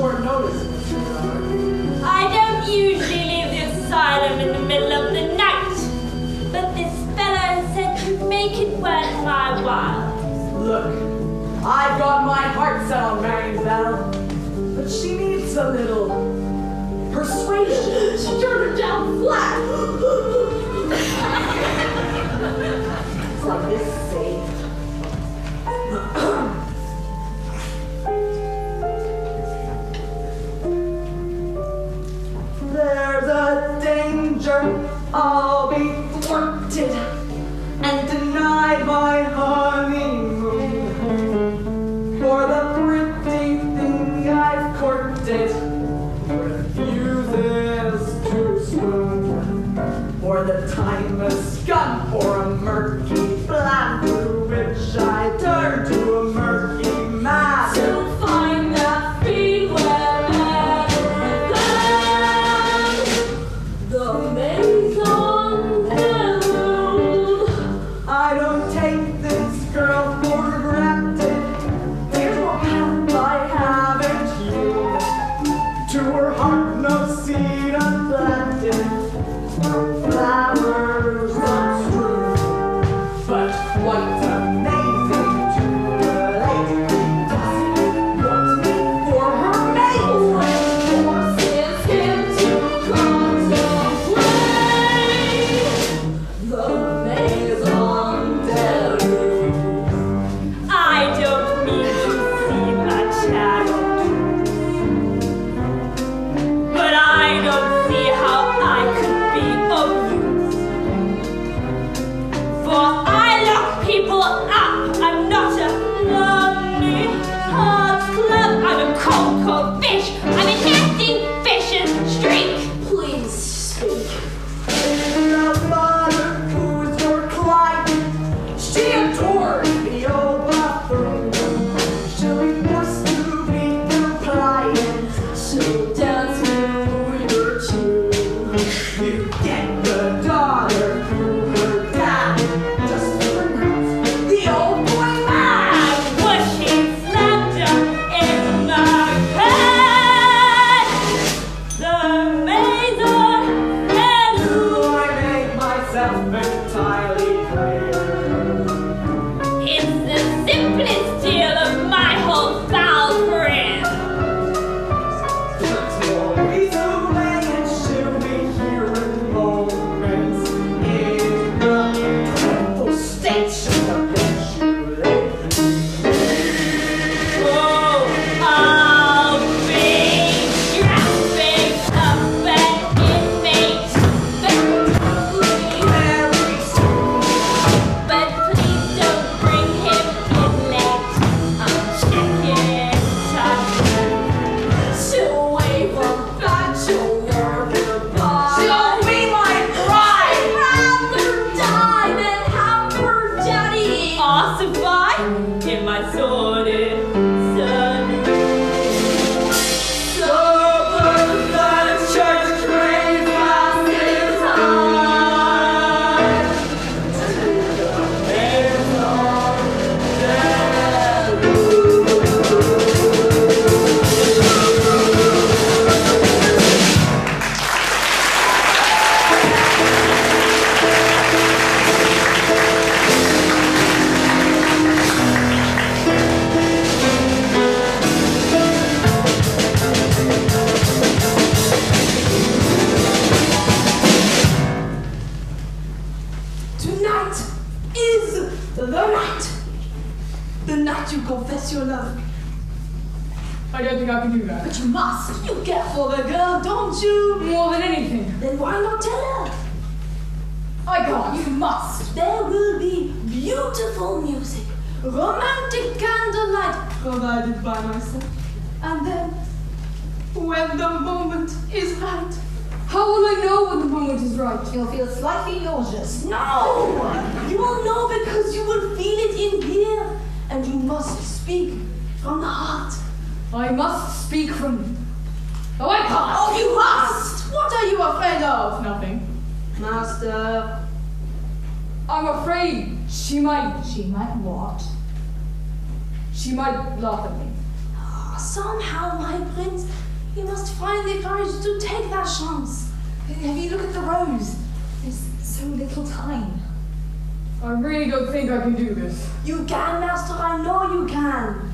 Speaker 2: short notice, Mr.
Speaker 3: I don't usually leave the asylum in the middle of the night, but this fellow said to make it worth my while.
Speaker 2: Look, I've got my heart set on marrying Belle, but she needs a little persuasion. She turned her down flat. It's like this, see? There's a danger I'll be thwarted and denied my honeymoon. For the pretty thing I've courted refuses to swoon. For the time has come for a murky plan through which I turn to a murky man.
Speaker 1: To find that field where the maison Belle.
Speaker 2: I don't take this girl for granted. There's more path I haven't yielded. To her heart no seed unplanted, no flowers unstrewn. But what's amazing to relate, doesn't want me for her mate.
Speaker 1: Forces him to contemplate the maison Belle.
Speaker 3: I don't mean to seem a child, but I don't see how I could be of use. For I lock people up. I'm not a lonely hearts club. I'm a cold fish. I'm a nasty fish and streak.
Speaker 1: Please speak.
Speaker 2: The mother who's your client, she adores the old bathroom. She'll be forced to be compliant.
Speaker 1: She'll dance with your tune.
Speaker 2: You get the daughter through her dad. Just pronounce the old boy man.
Speaker 3: I'm pushing slander in my head. The maison Belle.
Speaker 2: I make myself entirely clear.
Speaker 3: It's the simplest deal of my whole foul career.
Speaker 2: Maurice away and she'll be here in moments. In the dreadful state she'll capitulate.
Speaker 3: Oh, I'll be trapping up an inmate.
Speaker 2: Very soon.
Speaker 3: But please don't bring him in late. I'm checking time.
Speaker 1: She'll wave a bachelor goodbye.
Speaker 2: She'll be my bride.
Speaker 1: rather die than have her daddy.
Speaker 3: Ossify in my sordid surname.
Speaker 2: So good that church grave passes high. To the maison
Speaker 6: Tonight is the night. The night you confess your love.
Speaker 5: I don't think I can do that.
Speaker 6: But you must. You care for the girl, don't you?
Speaker 5: More than anything.
Speaker 6: Then why not tell her?
Speaker 5: I can't.
Speaker 6: You must. There will be beautiful music, romantic candlelight provided by myself. And then, when the moment is right,
Speaker 5: How will I know when the moment is right?
Speaker 4: You'll feel slightly nauseous.
Speaker 6: no! You will know because you will feel it in here. And you must speak from the heart.
Speaker 5: I must speak from... Oh, I can't.
Speaker 6: Oh, you must! What are you afraid of?
Speaker 5: Nothing.
Speaker 6: Master.
Speaker 5: I'm afraid she might
Speaker 4: She might what?
Speaker 5: She might laugh at me.
Speaker 6: Somehow, my prince, you must find the courage to take that chance.
Speaker 4: Have you looked at the rose? There's so little time.
Speaker 5: I really don't think I can do this.
Speaker 6: You can, master, I know you can.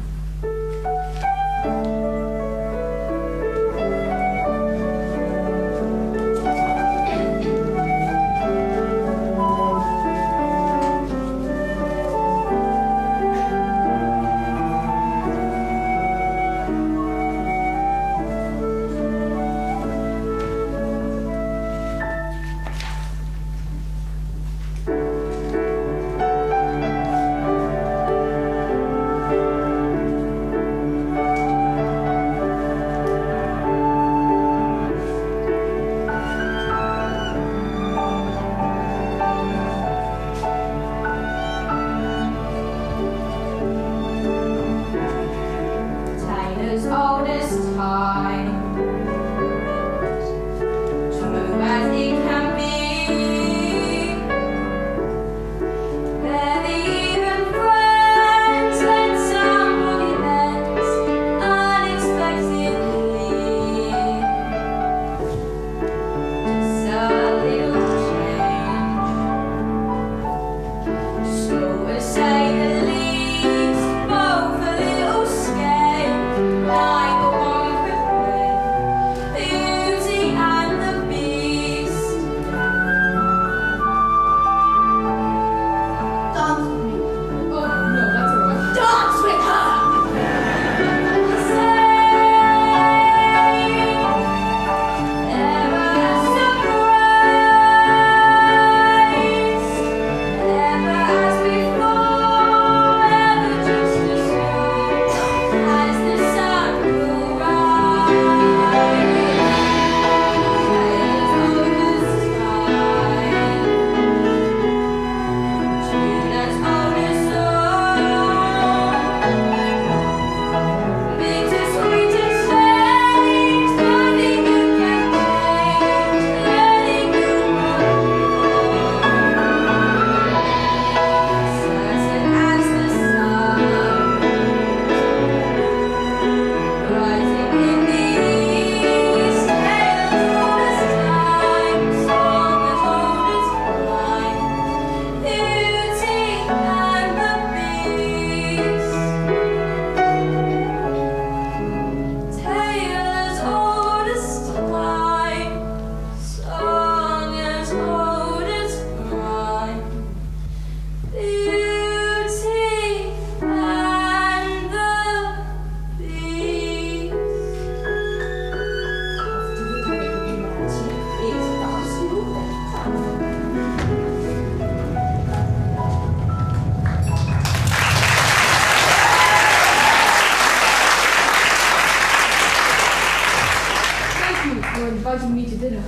Speaker 5: inviting me to dinner.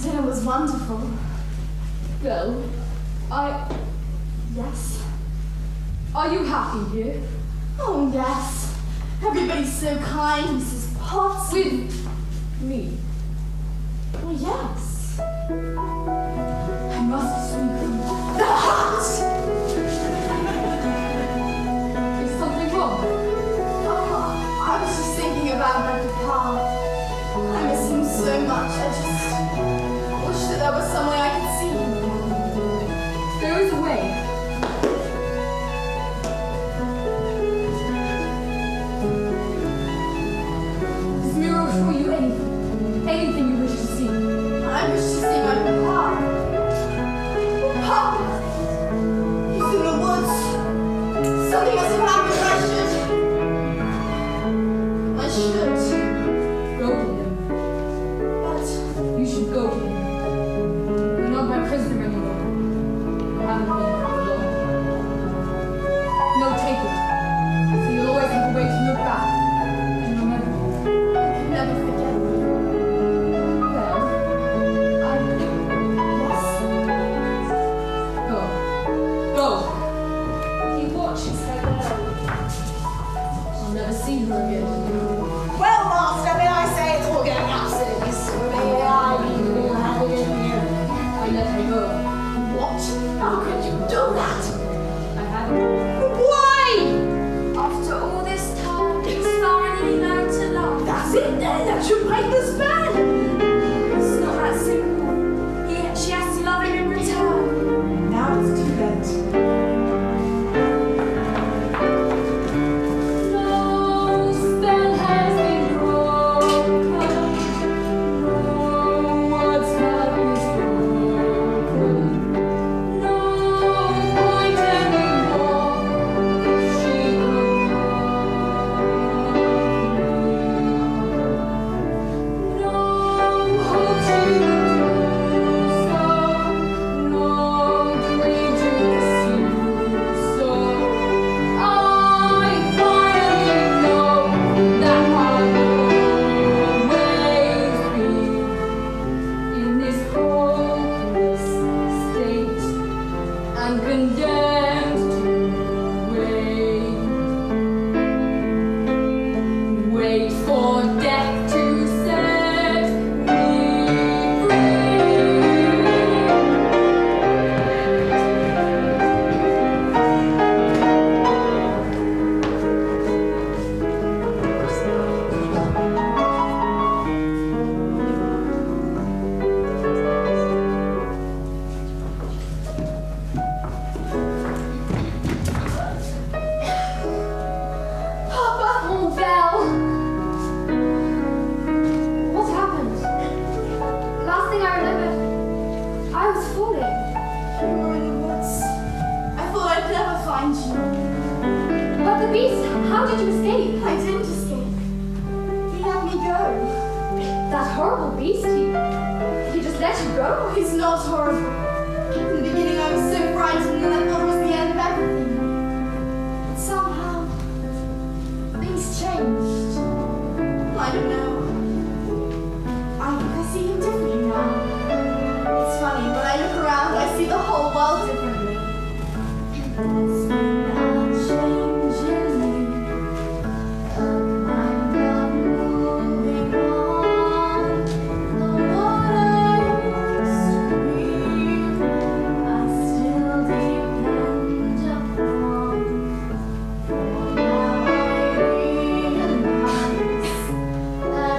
Speaker 4: Dinner was wonderful.
Speaker 5: Belle,
Speaker 4: Yes.
Speaker 5: are you happy here?
Speaker 4: Oh, yes. Everybody's so kind, Mrs. Potts.
Speaker 5: With me?
Speaker 4: Oh, yes. I must speak from the heart.
Speaker 5: Is something wrong?
Speaker 4: Oh, I was just thinking about my papa. I miss him so much. I just wish that there was some way I could see him.
Speaker 5: There is a way. This mirror will show you anything. Anything you wish to see.
Speaker 4: I'm
Speaker 6: to break the spell.
Speaker 5: It's not that simple. She has to love him in return.
Speaker 6: Now it's too late.
Speaker 5: No spell has been broken. No words have been spoken. No point anymore if she could no hope she could do so. No dream to pursue so. I finally know that I will always be in this hopeless state and condemned to wait for death to set me
Speaker 3: Papa!
Speaker 1: Oh, Belle! What happened? Last thing I remembered, I was falling.
Speaker 3: You were in the woods. I thought I'd never find you.
Speaker 1: But the beast, how did you escape?
Speaker 3: I didn't escape. He let me go.
Speaker 1: That horrible beast, he just let you go?
Speaker 3: He's not horrible. In the beginning I was so frightened that I thought it was the end of everything. But somehow, things changed. I don't know. I think I see him differently now. It's funny, when I look around, I see the whole world differently. There's been a change in me. And I'm moving on. The water used to be. I still depend upon. For now I realize that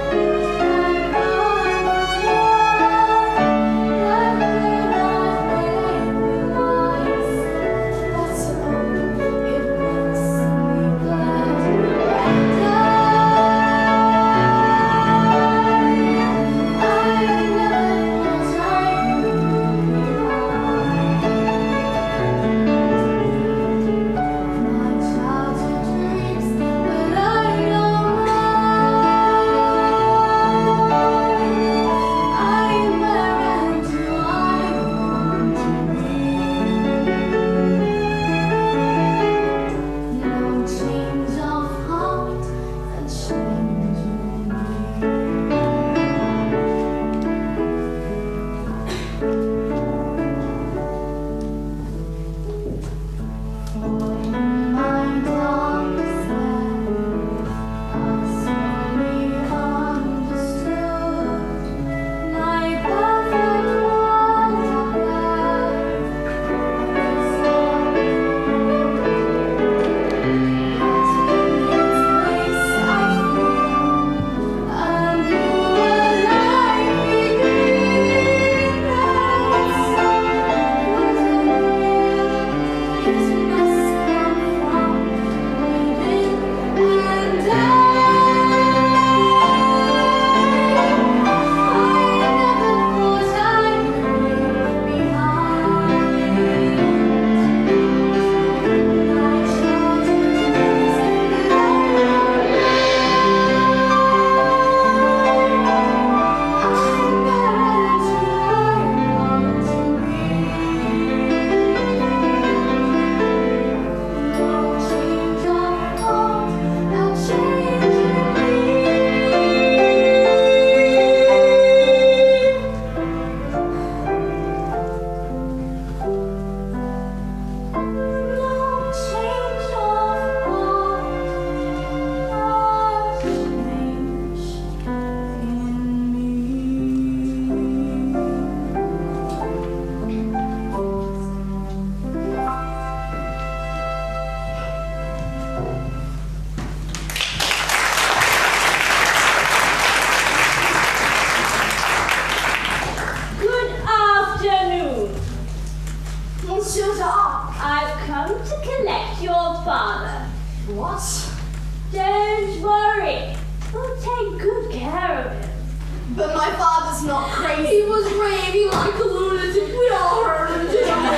Speaker 3: father's not crazy.
Speaker 6: He was raving like a lunatic. We all heard him, didn't we?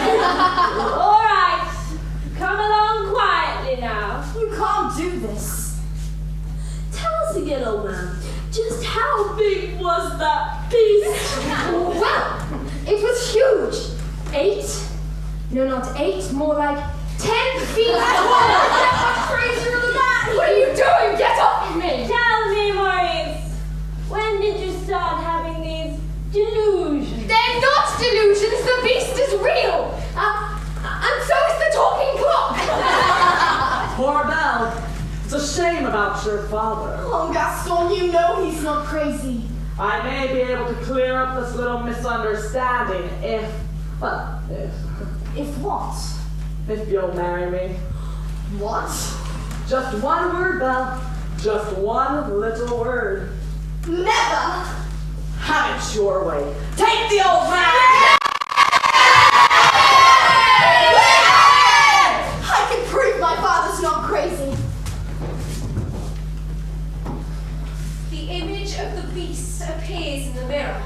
Speaker 1: All right, come along quietly now.
Speaker 3: You can't do this.
Speaker 6: Tell us again, old man. Just how big was that beast?
Speaker 4: Well, it was huge. 8? No, not 8, more like 10 feet tall.
Speaker 6: Crazier than that.
Speaker 4: What are you doing? Get off of me!
Speaker 1: Tell me, Maurice, when did you start having these delusions?
Speaker 4: They're not delusions. The beast is real. And so is the talking clock.
Speaker 2: Poor Belle. It's a shame about your father.
Speaker 3: Oh, Gaston, you know he's not crazy.
Speaker 2: I may be able to clear up this little misunderstanding if
Speaker 3: If what?
Speaker 2: if you'll marry me.
Speaker 3: What?
Speaker 2: Just one word, Belle. Just one little word.
Speaker 3: Never!
Speaker 2: Have it your way. Take the old man!
Speaker 3: I can prove my father's not crazy.
Speaker 5: The image of the beast appears in the mirror.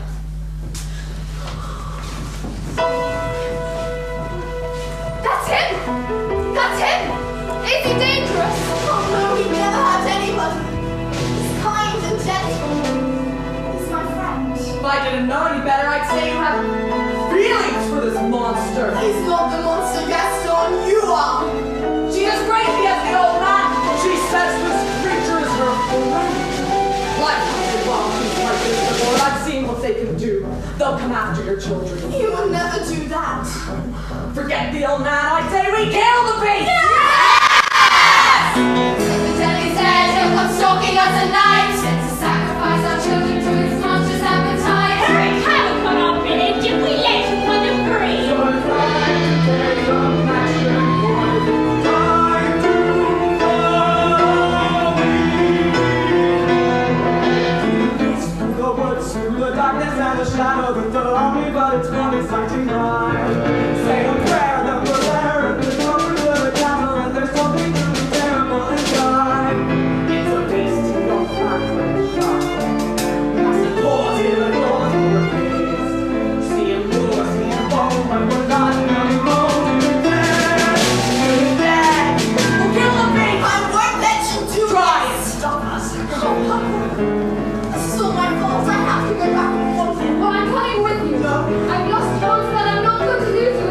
Speaker 4: That's him. That's him. Is he dangerous?
Speaker 3: Oh no, he never hurt anybody. He's kind and gentle. He's my friend.
Speaker 2: If I didn't know any better, I'd say you have feelings for this monster.
Speaker 3: He's not the monster, Gaston. You are.
Speaker 2: She is crazy as the old man. She says this creature is her friend. Life is wild beasts like this before. I've seen what they can do. They'll come after your children.
Speaker 3: You would never do that.
Speaker 2: Forget the old man. I say we kill the beast.
Speaker 4: The deadly dead, he'll come stalking us at night. To sacrifice our children to his monstrous appetite.
Speaker 1: Wreak havoc on our village if we let him run him free.
Speaker 2: Through the darkness and the shadow that follow me, but it's only something right. Say a prayer that we're there in the comfort of the castle, and there's something really terrible inside. It's a beast in your heart like a shark. That's the pause in the doors for a feast. See him roar, see him fall, but we're not anymore. We're dead. We're dead. We'll kill the beast.
Speaker 3: I won't let you do
Speaker 2: Try
Speaker 3: this.
Speaker 2: and stop us.
Speaker 3: This is all my fault. I have to go back and forth.
Speaker 4: Well, I'm coming with you.
Speaker 3: No.
Speaker 4: I've lost hope, but I'm not going to lose you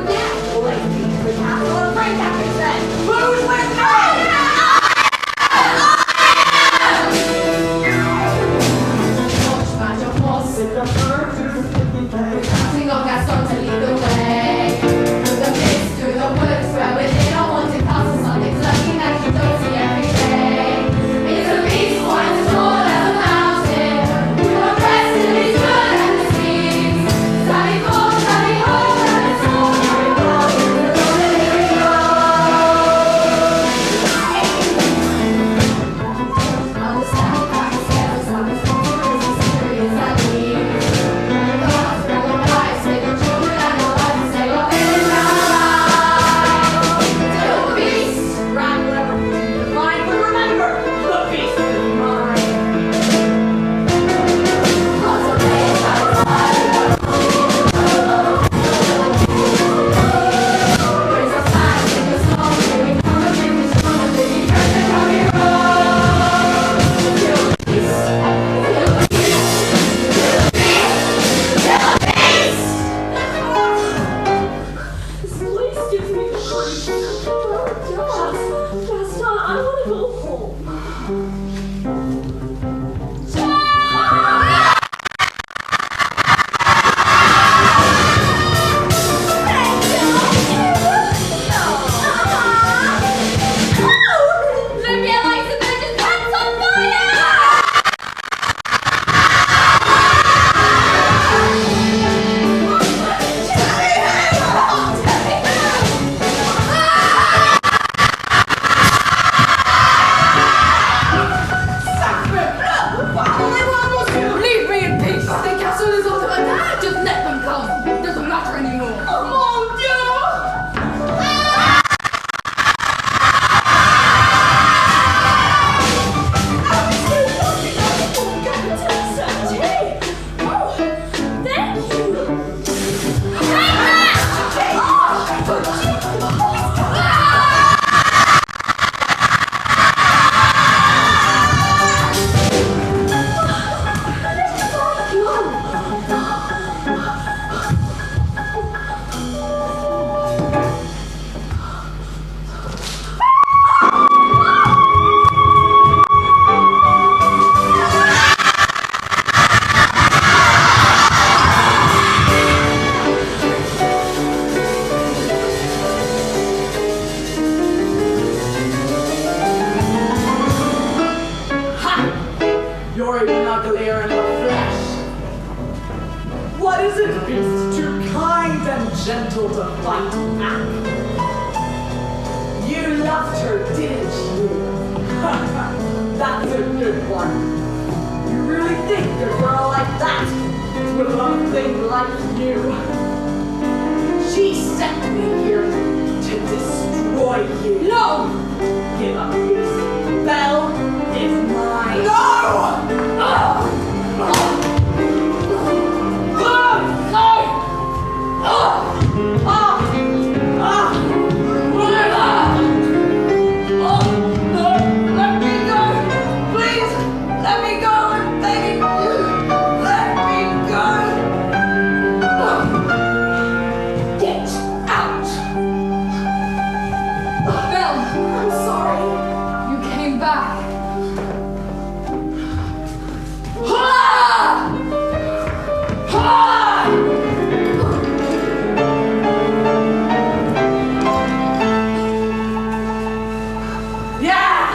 Speaker 2: innocent beast, too kind and gentle to fight back. You loved her, didn't you? That's a good one. You really think a girl like that would love a thing like you? She sent me here to destroy you.
Speaker 5: No!
Speaker 2: Give up, please. Belle is mine. No!
Speaker 5: Let me go! Please! Let me go! I'm begging you! Let me go!
Speaker 2: Get out!
Speaker 5: Belle!
Speaker 4: I'm sorry.
Speaker 5: You came back.
Speaker 2: Yeah!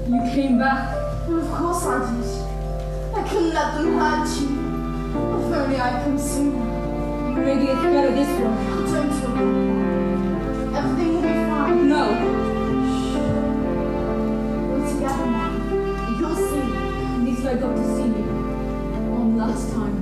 Speaker 5: You came back.
Speaker 4: Of course I did. I couldn't let them hurt you. If only I'd come sooner.
Speaker 5: Maybe it's better this way.
Speaker 4: Don't worry. Everything will be fine.
Speaker 5: No.
Speaker 4: We're together now. You'll see.
Speaker 5: At least I got to see you. One last time.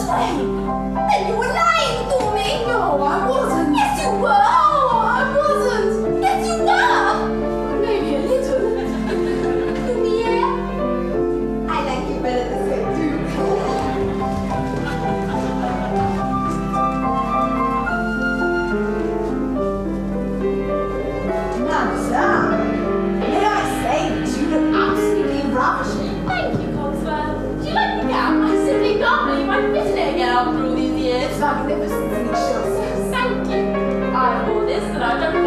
Speaker 3: Then you were lying to me.
Speaker 6: No, I wasn't.
Speaker 3: Yes, you were.
Speaker 6: Oh, I wasn't.
Speaker 3: Yes, you were.
Speaker 6: Maybe a little.
Speaker 3: Lumiere. I like you better this way too.
Speaker 4: Madame, may I say that you look absolutely ravishing.
Speaker 3: Thank you, Cogswell. Do you like the gown? I simply can't believe I've fitted it again after all these years.
Speaker 4: It's magnificent and it shows.
Speaker 3: Thank you. I wore this and I've done